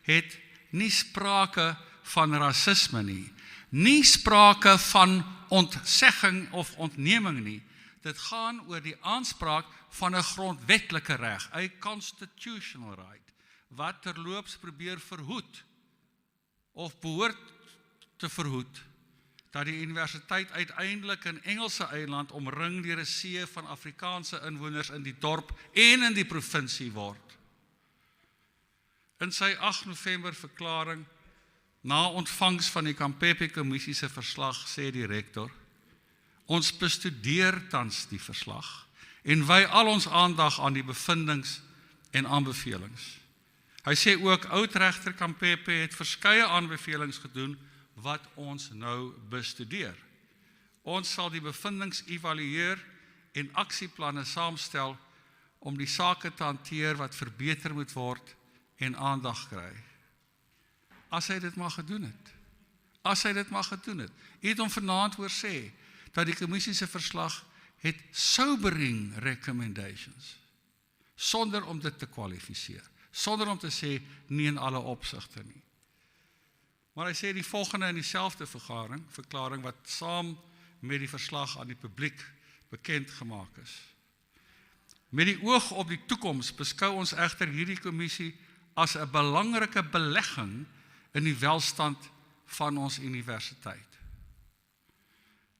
het nie sprake van rasisme nie, nie sprake van ontsegging of ontneming nie. Dit gaan oor die aanspraak van 'n grondwetlike reg, 'n constitutional right, wat terloops probeer verhoed of behoort te verhoed dat die universiteit uiteindelik in Engelse eiland omring deur 'n see van Afrikaanse inwoners in die dorp en in die provinsie word. In sy 8 November verklaring, na ontvangs van die Convocation se verslag, sê die rektor, ons bestudeer tans die verslag en wy al ons aandag aan die bevindings en aanbevelings. Hy sê ook, oud-regter Convocation het verskeie aanbevelings gedoen wat ons nou bestudeer. Ons sal die bevindings evalueer en aksieplanne saamstel om die sake te hanteer wat verbeter moet word en aandag kry. As hy dit maar gedoen het. As hy dit maar gedoen het. Hy het hom vanaand hoor sê dat die kommissie se verslag het sobering recommendations, sonder om dit te kwalifiseer, sonder om te sê nie in alle opsigte nie. Maar hy sê die volgende in dieselfde verklaring wat saam met die verslag aan die publiek bekend gemaak is. Met die oog op die toekoms beskou ons egter hierdie kommissie as 'n belangrike belegging in die welstand van ons universiteit.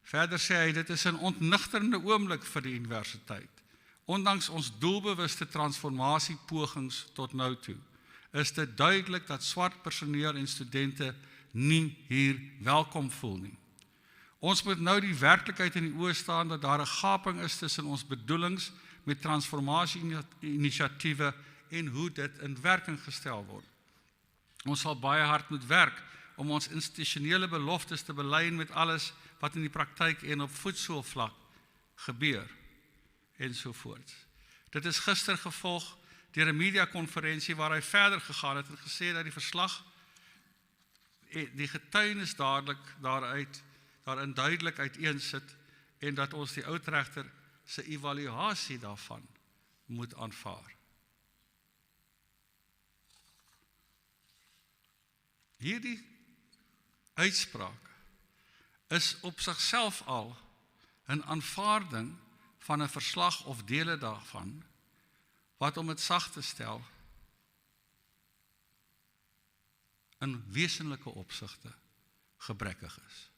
Verder sê hy, dit is 'n ontnigterende oomblik vir die universiteit. Ondanks ons doelbewuste transformasiepogings tot nou toe, is dit duidelik dat swart personeel en studente nie hier welkom voel nie. Ons moet nou die werklikheid in die oë staan dat daar 'n gaping is tussen ons bedoelings met transformasie-inisiatiewe en hoe dit in werking gestel word. Ons sal baie hard moet werk om ons institusionele beloftes te belyn met alles wat in die praktyk en op voetsoolvlak gebeur, ensovoorts. Dit is gister gevolg deur 'n media-konferensie waar hy verder gegaan het en gesê dat die verslag, die getuienis daarin duidelik uiteensit en dat ons die oudregter se evaluasie daarvan moet aanvaar. Hierdie uitspraak is op sigself al 'n aanvaarding van 'n verslag of dele daarvan, wat om dit sag te stel, in wesenlike opsigte gebrekkig is.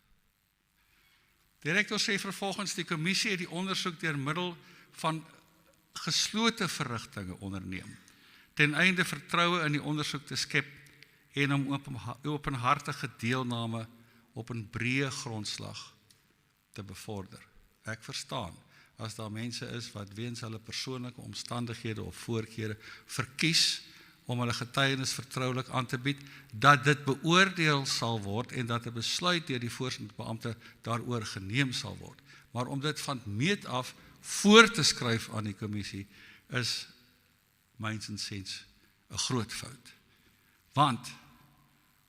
Die rektor sê vervolgens die kommissie het die ondersoek deur middel van geslote verrigtinge onderneem, ten einde vertroue in die ondersoek te skep en om openhartige deelname op 'n breë grondslag te bevorder. Ek verstaan, as daar mense is wat weens hulle persoonlike omstandighede of voorkeure verkies om hulle getuienis vertroulik aan te bied, dat dit beoordeel sal word en dat 'n besluit deur die voorsittersbeampte daaroor geneem sal word. Maar om dit van meet af voor te skryf aan die kommissie is myns insiens 'n groot fout. Want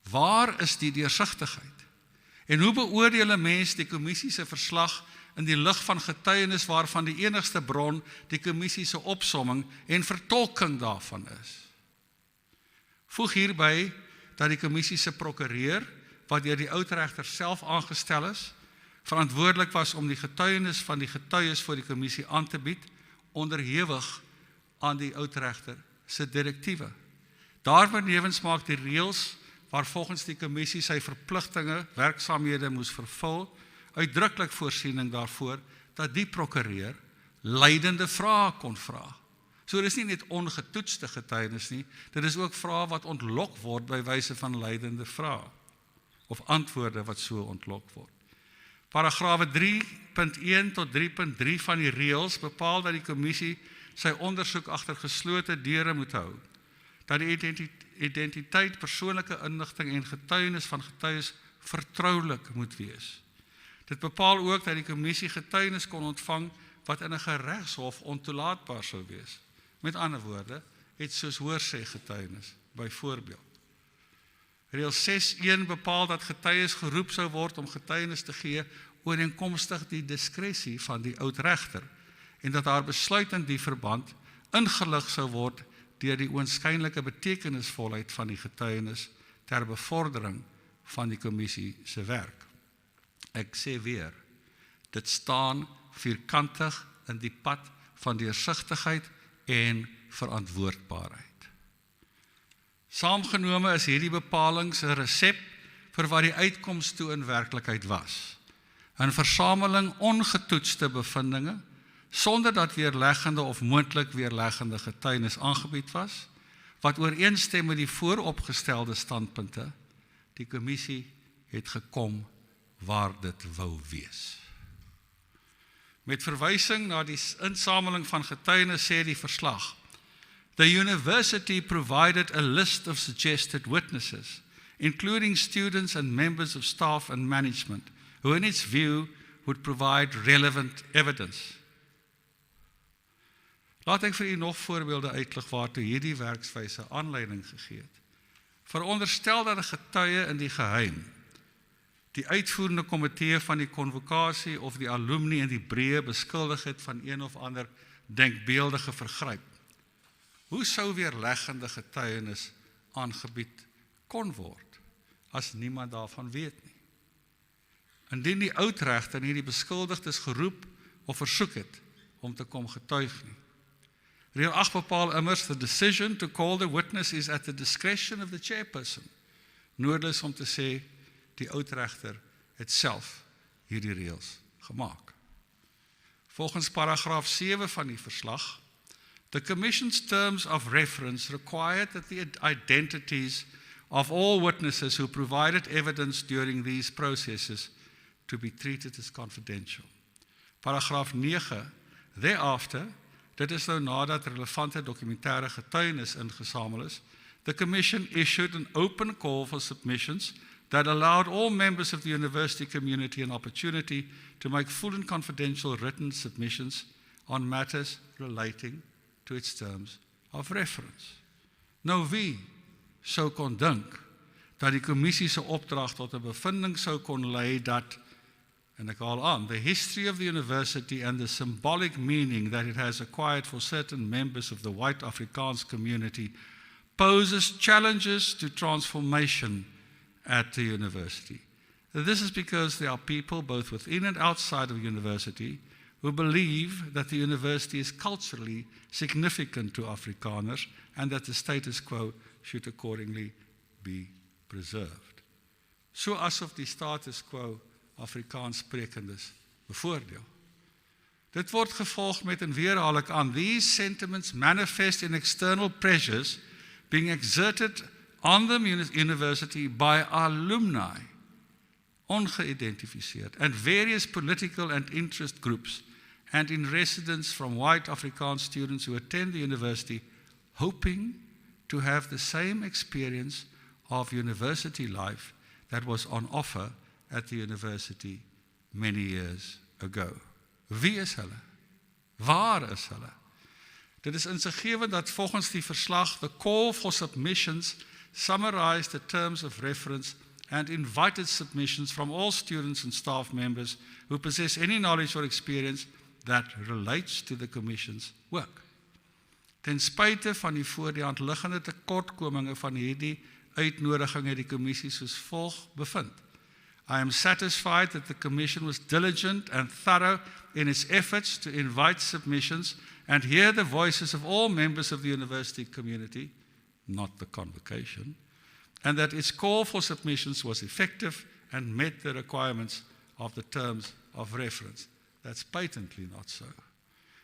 waar is die deursigtigheid? En hoe beoordeel 'n mens die kommissie se verslag in die lig van getuienis waarvan die enigste bron die kommissie se opsomming en vertolking daarvan is? Voeg hierby dat die kommissie se prokureur, wat deur die oudregter self aangestel is, verantwoordelik was om die getuienis van die getuies voor die kommissie aan te bied, onderhewig aan die oudregter se direktiewe. Daarbenewens maak die reëls waar volgens die kommissie sy verpligtinge, werksaamhede moes vervul, uitdruklik voorsiening daarvoor dat die prokureur leidende vrae kon vra. So dis nie net ongetoetste getuienis nie, dit is ook vrae wat ontlok word by wyse van leidende vrae, of antwoorde wat so ontlok word. Paragrawe 3.1 tot 3.3 van die reëls bepaal dat die kommissie sy ondersoek agter geslote deure moet hou, dat die identiteit, persoonlike inligting en getuienis van getuies vertroulik moet wees. Dit bepaal ook dat die kommissie getuienis kon ontvang wat in 'n geregshof ontoelaatbaar sou wees. Met ander woorde, het soos hoorsê getuienis, byvoorbeeld. Reël 6.1 bepaal dat getuies geroep sou word om getuienis te gee ooreenkomstig die diskresie van die oudregter en dat haar besluit in die verband ingelig sou word deur die oënskynlike betekenisvolheid van die getuienis ter bevordering van die kommissie se werk. Ek sê weer, dit staan vierkantig in die pad van deursigtigheid en verantwoordbaarheid. Saamgenome is hierdie bepalings 'n resep vir wat die uitkoms toe in werklikheid was. 'n Versameling ongetoetste bevindinge, sonder dat weerleggende of moontlik weerleggende getuienis aangebied was, wat ooreenstem met die vooropgestelde standpunte. Die kommissie het gekom waar dit wou wees. Met verwysing na die insameling van getuienis sê die verslag, the university provided a list of suggested witnesses, including students and members of staff and management, who in its view would provide relevant evidence. Laat ek vir u nog voorbeelde uitlig waartoe hierdie werkswyse aanleiding gegee het. Veronderstel dat 'n getuie in die geheim die uitvoerende komitee van die Convocation of die alumni in die breë beskuldig het van een of ander denkbeeldige vergryp. Hoe sou weerleggende getuienis aangebied kon word, as niemand daarvan weet nie? Indien die oudregter nie die beskuldigdes geroep of versoek het om te kom getuig nie, Reël 8 bepaal immers, the decision to call the witness is at the discretion of the chairperson. Noodloos om te sê, die oudregter het self hierdie reëls gemaak. Volgens paragraaf 7 van die verslag, the Commission's terms of reference required that the identities of all witnesses who provided evidence during these processes to be treated as confidential. Paragraaf 9, thereafter, dit is nou nadat relevante dokumentaire getuienis ingesamel is, the Commission issued an open call for submissions that allowed all members of the university community an opportunity to make full and confidential written submissions on matters relating to its terms of reference. Nou wie sou kon dink dat die kommissie se opdrag tot 'n bevinding sou kon lei dat, en ek haal aan, the history of the university and the symbolic meaning that it has acquired for certain members of the white Afrikaans community poses challenges to transformation at the university. This is because there are people both within and outside of the university who believe that the university is culturally significant to Afrikaners and that the status quo should accordingly be preserved. So asof die status quo Afrikaans sprekendes bevoordeel. Dit word gevolg met, en weer haal ek aan, these sentiments manifest in external pressures being exerted on the university by alumni, ongeïdentificeerd, and various political and interest groups, and in residents from white Afrikaans students who attend the university, hoping to have the same experience of university life that was on offer at the university many years ago. Wie is hulle? Waar is hulle? Dit is insiggewend dat volgens die verslag, the call for submissions summarized the terms of reference and invited submissions from all students and staff members who possess any knowledge or experience that relates to the Commission's work. Ten spyte van die voor die hand liggende tekortkominge van hierdie uitnodiging het die kommissie soos volg bevind. I am satisfied that the Commission was diligent and thorough in its efforts to invite submissions and hear the voices of all members of the university community, not the Convocation, and that its call for submissions was effective and met the requirements of the terms of reference. That's patently not so.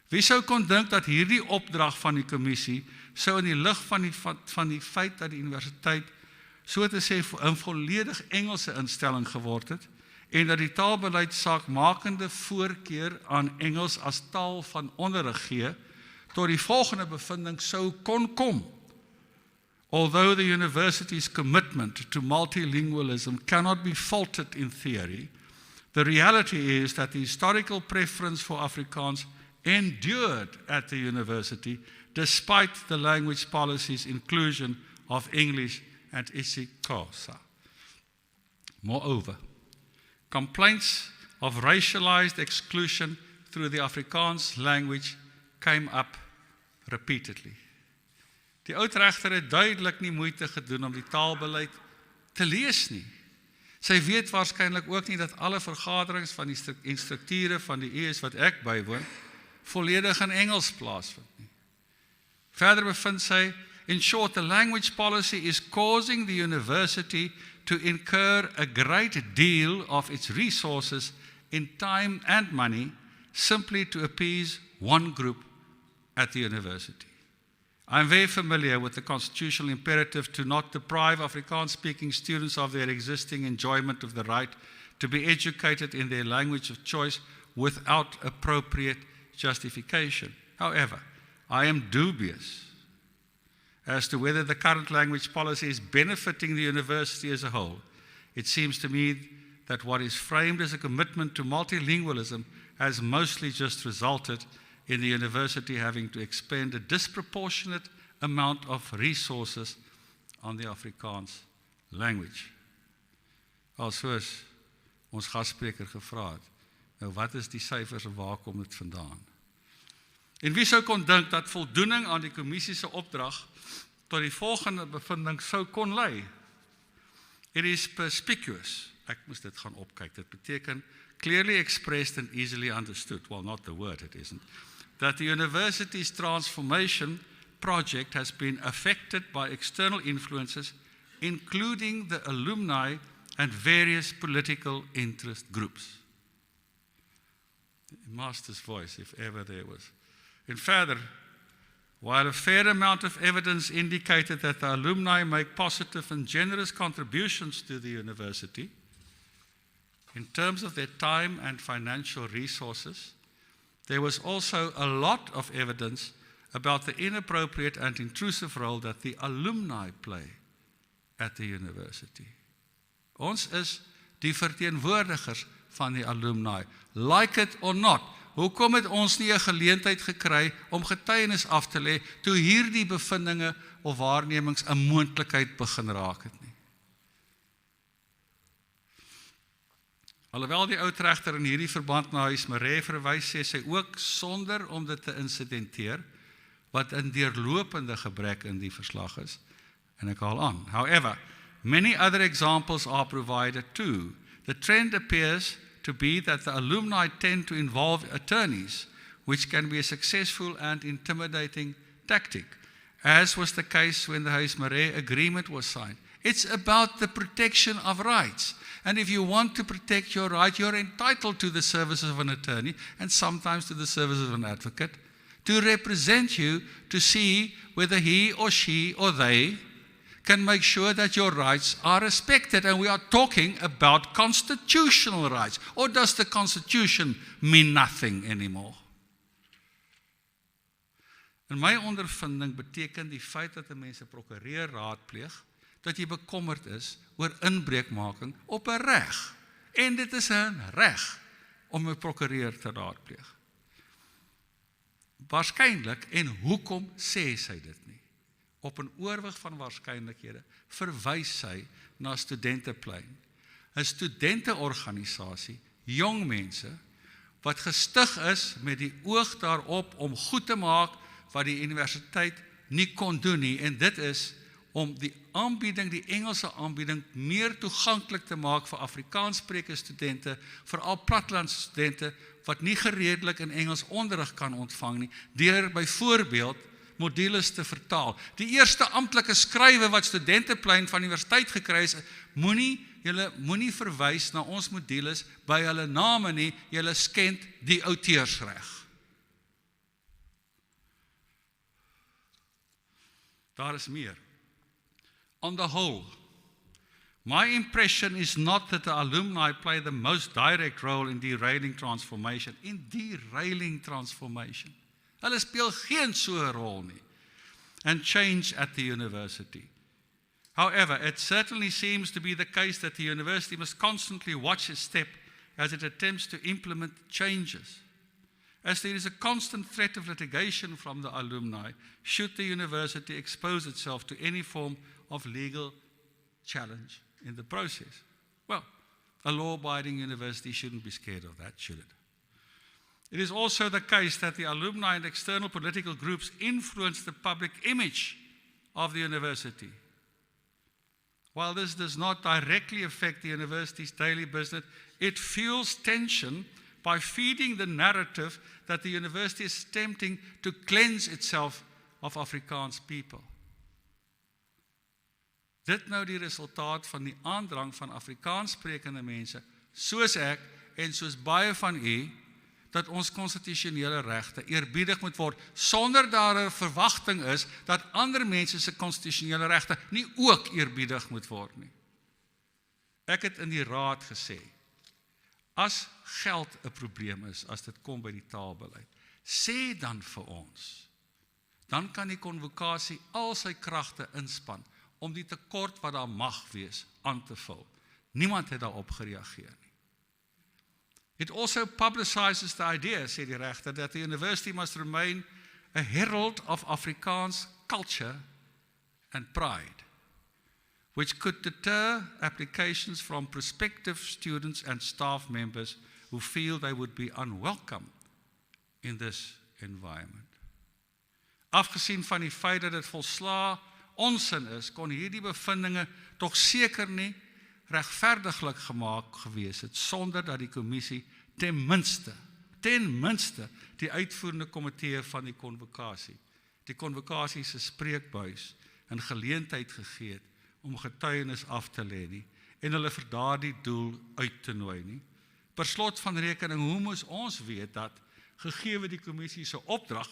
Wie sou kon dink dat hierdie opdrag van die kommissie sou in die lig van die feit dat die universiteit so te sê 'n volledig Engelse instelling geword het en dat die taalbeleid saakmakende voorkeur aan Engels as taal van onderrig gee tot die volgende bevinding sou kon kom. Although the university's commitment to multilingualism cannot be faulted in theory, the reality is that the historical preference for Afrikaans endured at the university despite the language policy's inclusion of English and isiXhosa. Moreover, complaints of racialized exclusion through the Afrikaans language came up repeatedly. Die oudregter het duidelik nie moeite gedoen om die taalbeleid te lees nie. Sy weet waarskynlik ook nie dat alle vergaderings van die instrukture van die ES wat ek bywoon, volledig in Engels plaasvind nie. Verder bevind sy, in short, the language policy is causing the university to incur a great deal of its resources in time and money simply to appease one group at the university. I'm very familiar with the constitutional imperative to not deprive Afrikaans-speaking students of their existing enjoyment of the right to be educated in their language of choice without appropriate justification. However, I am dubious as to whether the current language policy is benefiting the university as a whole. It seems to me that what is framed as a commitment to multilingualism has mostly just resulted in the university having to expend a disproportionate amount of resources on the Afrikaans language. Soos ons gasspreker gevra het, nou wat is die syfers en waar kom dit vandaan? En wie sou kon dink dat voldoening aan die kommissie se opdrag tot die volgende bevinding sou kon lei? It is perspicuous. Ek moes dit gaan opkyk. Dit beteken clearly expressed and easily understood. Well, not the word, it isn't. that the university's transformation project has been affected by external influences, including the alumni and various political interest groups. Master's voice, if ever there was. And further, while a fair amount of evidence indicated that the alumni make positive and generous contributions to the university, in terms of their time and financial resources, there was also a lot of evidence about the inappropriate and intrusive role that the alumni play at the university. Ons is die verteenwoordigers van die alumni. Like it or not, hoekom het ons nie 'n geleentheid gekry om getuienis af te lê toe hierdie bevindinge of waarnemings 'n moontlikheid begin raak het nie? Alhoewel die oudregter in hierdie verband na Huis Maree verwys, sê sy ook sonder om dit te incidenteer, wat 'n deurlopende gebrek in die verslag is, en ek haal aan. However, many other examples are provided too. The trend appears to be that the alumni tend to involve attorneys, which can be a successful and intimidating tactic, as was the case when the Huis Maree agreement was signed. It's about the protection of rights. And if you want to protect your right, you're entitled to the services of an attorney, and sometimes to the services of an advocate, to represent you, to see whether he or she or they can make sure that your rights are respected. And we are talking about constitutional rights. Or does the Constitution mean nothing anymore? In my ondervinding beteken die feit dat 'n mens 'n prokureur raadpleeg, dat jy bekommerd is oor inbreukmaking op 'n reg. En dit is 'n reg om 'n prokureur te raadpleeg. Waarskynlik, en hoekom sê sy dit nie? Op 'n oorwig van waarskynlikhede verwys sy na Studenteplein, 'n studenteorganisasie, jong mense, wat gestig is met die oog daarop om goed te maak wat die universiteit nie kon doen nie, en dit is om die aanbieding, die Engelse aanbieding, meer toeganklik te maak vir Afrikaanssprekende studente, veral plattelandse studente, wat nie gereedelik in Engels onderrig kan ontvang nie, deur byvoorbeeld modules te vertaal. Die eerste amptelike skrywe wat Studenteplein van die universiteit gekry is, julle moenie verwys na ons modules by hulle name nie, julle skend die outeursreg. Daar is meer. On the whole, my impression is not that the alumni play the most direct role in derailing transformation. Hulle speel geen so 'n rol nie. And change at the university. However, it certainly seems to be the case that the university must constantly watch its step as it attempts to implement changes. As there is a constant threat of litigation from the alumni, should the university expose itself to any form of legal challenge in the process. Well, a law-abiding university shouldn't be scared of that, should it? It is also the case that the alumni and external political groups influence the public image of the university. While this does not directly affect the university's daily business, it fuels tension by feeding the narrative that the university is attempting to cleanse itself of Afrikaans people. Dit nou die resultaat van die aandrang van Afrikaanssprekende mense, soos ek en soos baie van u, dat ons konstitusionele regte eerbiedig moet word, sonder daar 'n verwagting is dat ander mense se konstitusionele regte nie ook eerbiedig moet word nie. Ek het in die raad gesê, as geld 'n probleem is, as dit kom by die taalbeleid, sê dan vir ons, dan kan die Convocation al sy kragte inspann om die tekort wat daar mag wees aan te vul. Niemand het daarop gereageer nie. It also publicizes the idea, sê die regter, that the university must remain a herald of Afrikaans culture and pride, which could deter applications from prospective students and staff members who feel they would be unwelcome in this environment. Afgesien van die feit dat dit volslae onsin is, kon hierdie bevindinge tog seker nie regverdiglik gemaak gewees het, sonder dat die kommissie ten minste ten minste die uitvoerende komitee van die konvokasie. Die konvokasie se spreekbuis en geleentheid gegee het om getuienis af te lê nie en hulle vir daardie doel uit te nooi nie. Per slot van rekening, hoe moes ons weet dat gegee die kommissie se opdrag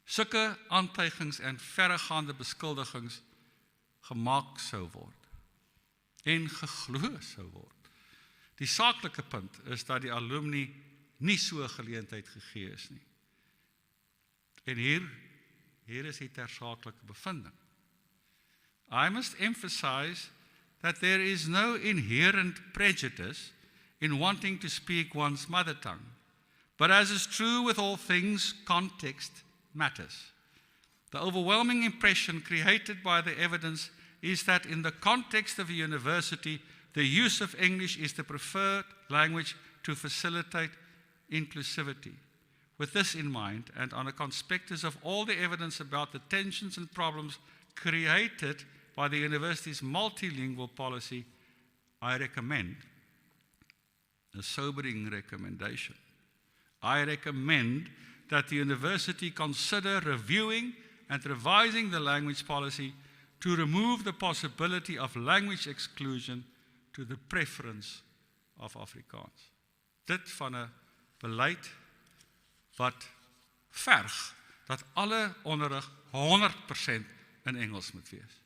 sulke aantuigings en verregaande beskuldigings gemaak sou word en geglo sou word. Die saaklike punt is dat die alumni nie so 'n geleentheid gegee is nie. En hier is die tersaaklike bevinding. I must emphasize that there is no inherent prejudice in wanting to speak one's mother tongue. But as is true with all things, context matters. The overwhelming impression created by the evidence is that in the context of a university, the use of English is the preferred language to facilitate inclusivity. With this in mind, and on a conspectus of all the evidence about the tensions and problems created by the university's multilingual policy, I recommend a sobering recommendation. I recommend that the university consider reviewing and revising the language policy to remove the possibility of language exclusion to the preference of Afrikaans. Dit van 'n beleid wat verg dat alle onderrig 100% in Engels moet wees.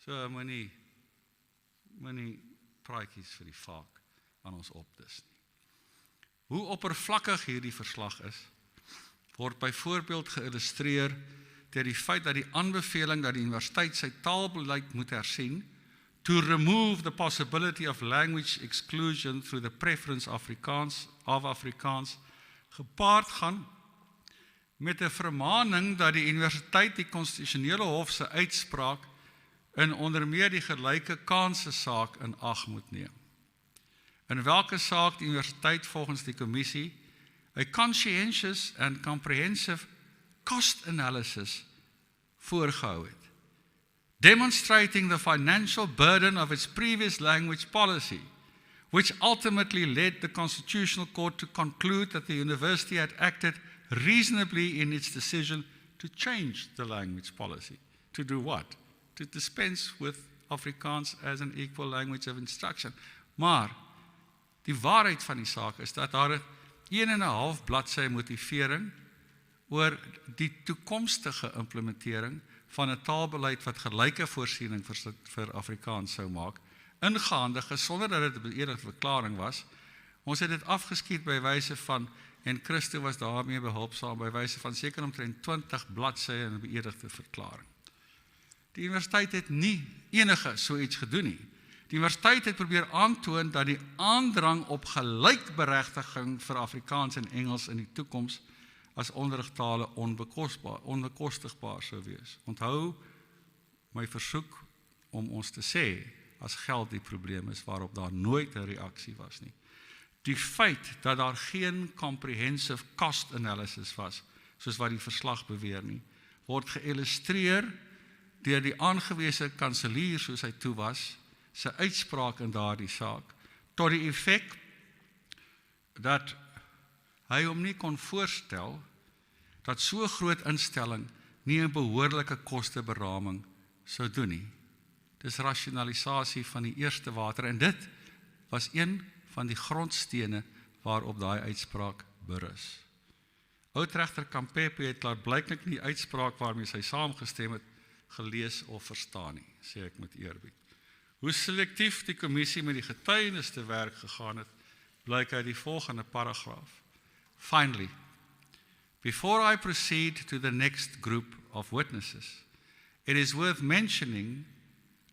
So moenie praatjies vir die vaak aan ons opdis nie. Hoe oppervlakkig hierdie verslag is, word byvoorbeeld geïllustreer deur die feit dat die aanbeveling dat die universiteit sy taalbeleid moet hersien to remove the possibility of language exclusion through the preference of Afrikaans gepaard gaan met 'n vermaaning dat die universiteit die konstitusionele hof se uitspraak in onder meer die gelyke kanse saak in ag moet neem. In welke saak die universiteit volgens die kommissie 'n conscientious and comprehensive cost analysis voorgehou het, demonstrating the financial burden of its previous language policy, which ultimately led the Constitutional Court to conclude that the university had acted reasonably in its decision to change the language policy. To do what? To dispense with Afrikaans as an equal language of instruction. Maar die waarheid van die saak is dat daar 1,5 bladsy motivering oor die toekomstige implementering van 'n taalbeleid wat gelyke voorsiening vir Afrikaans sou maak, ingehandig is sonder dat dit 'n beëdigde verklaring was. Ons het dit afgeskiet by wyse van, en Christo was daarmee behulpsaam, by wyse van seker omtrent 20 bladsye in 'n beëdigde verklaring. Die universiteit het nie enige so iets gedoen nie. Die universiteit het probeer aantoon dat die aandrang op gelykberegtiging vir Afrikaans en Engels in die toekoms as onderrigtale onbekostigbaar sou wees. Onthou my versoek om ons te sê, as geld die probleem is, waarop daar nooit 'n reaksie was nie. Die feit dat daar geen comprehensive cost analysis was, soos wat die verslag beweer nie, word geïllustreer deur die aangewese kanselier, soos hy toe was, sy uitspraak in daardie saak, tot die effek dat hy hom nie kon voorstel dat so groot instelling nie 'n behoorlike kosteberaming sou doen nie. Dis rasionalisasie van die eerste water, en dit was een van die grondstene waarop daai uitspraak berus. Oudregter Kampepe het klaarblyklik nie die uitspraak waarmee sy saamgestem het gelees of verstaan nie, sê ek met eerbied. Hoe selektief die kommissie met die getuienis te werk gegaan het, blyk uit die volgende paragraaf. Finally, before I proceed to the next group of witnesses, it is worth mentioning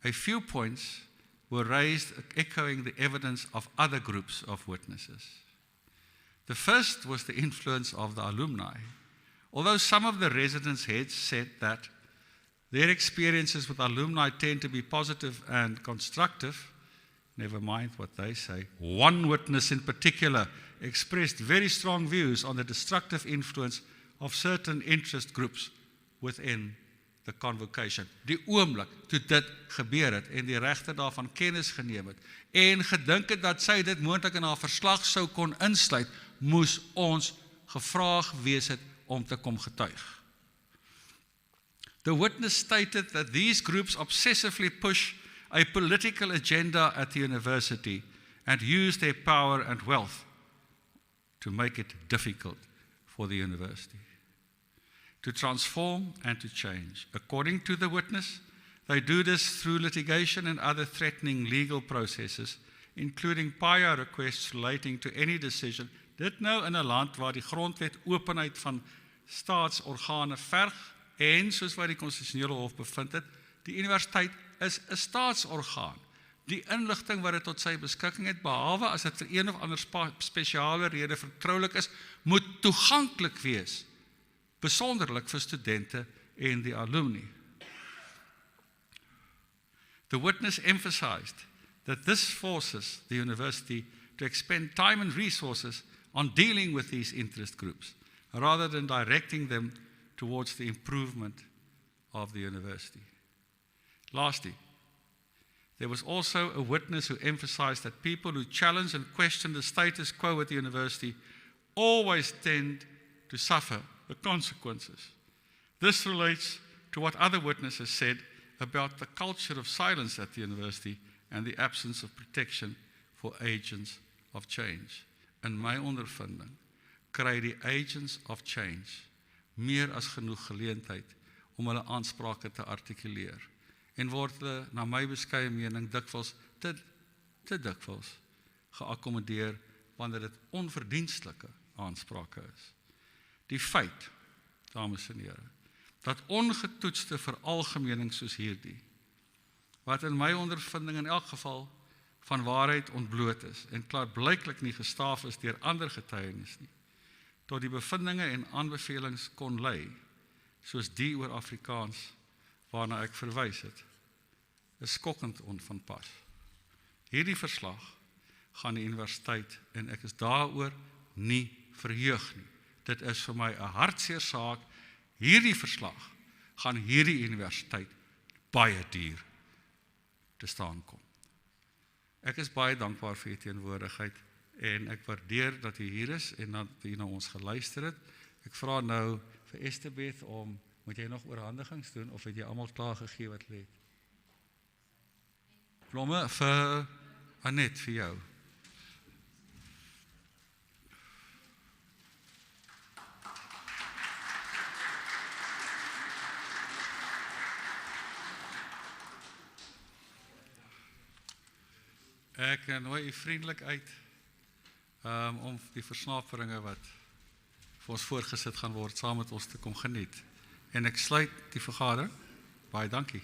a few points were raised echoing the evidence of other groups of witnesses. The first was the influence of the alumni. Although some of the residence heads said that their experiences with alumni tend to be positive and constructive, never mind what they say, one witness in particular expressed very strong views on the destructive influence of certain interest groups within the Convocation. Die oomblik toe dit gebeur het en die regter daarvan kennis geneem het en gedink het dat sy dit moontlik in haar verslag sou kon insluit, moes ons gevra gewees het om te kom getuig. The witness stated that these groups obsessively push a political agenda at the university and use their power and wealth to make it difficult for the university to transform and to change. According to the witness, they do this through litigation and other threatening legal processes, including PIA requests relating to any decision. Dit nou in 'n land waar die grondwet openheid van staatsorgane verg en soos wat die konstitusionele hof bevind het, die universiteit is 'n staatsorgaan. Die inligting wat dit tot sy beskikking het, behalwe as dit vir een of ander spesiale rede vertroulik is, moet toeganklik wees, besonderlik vir studente en die alumni. The witness emphasized that this forces the university to expend time and resources on dealing with these interest groups, rather than directing them towards the improvement of the university. Lastly, there was also a witness who emphasized that people who challenge and question the status quo at the university always tend to suffer the consequences. This relates to what other witnesses said about the culture of silence at the university and the absence of protection for agents of change. In my ondervinding, kry die agents of change meer as genoeg geleentheid om hulle aansprake te artikuleer en word hulle, na my beskeie mening, dikwels te dikwels geakkommodeer wanneer dit onverdienstelike aansprake is. Die feit, dames en here, dat ongetoetste veralgemening soos hierdie, wat in my ondervinding in elk geval van waarheid ontbloot is en klaarblyklik nie gestaaf is deur ander getuienis nie, tot die bevindinge en aanbevelings kon lei, soos die oor Afrikaans waarna ek verwys het, is skokkend onvanpas. Hierdie verslag gaan die universiteit en ek is daaroor nie verheug nie. Dit is vir my 'n hartseer saak. Hierdie verslag gaan hierdie universiteit baie duur te staan kom. Ek is baie dankbaar vir u teenwoordigheid en ek waardeer dat u hier is en dat u na ons geluister het. Ek vra nou vir Esterbeth om, moet jy nog oorhandigings doen of het jy almal klaar gegee wat lê? Blomme vir Annette, vir jou. Ek nooi u vriendelik uit om die versnaperinge wat vir ons voorgesit gaan word, saam met ons te kom geniet. En ek sluit die vergadering. Baie dankie.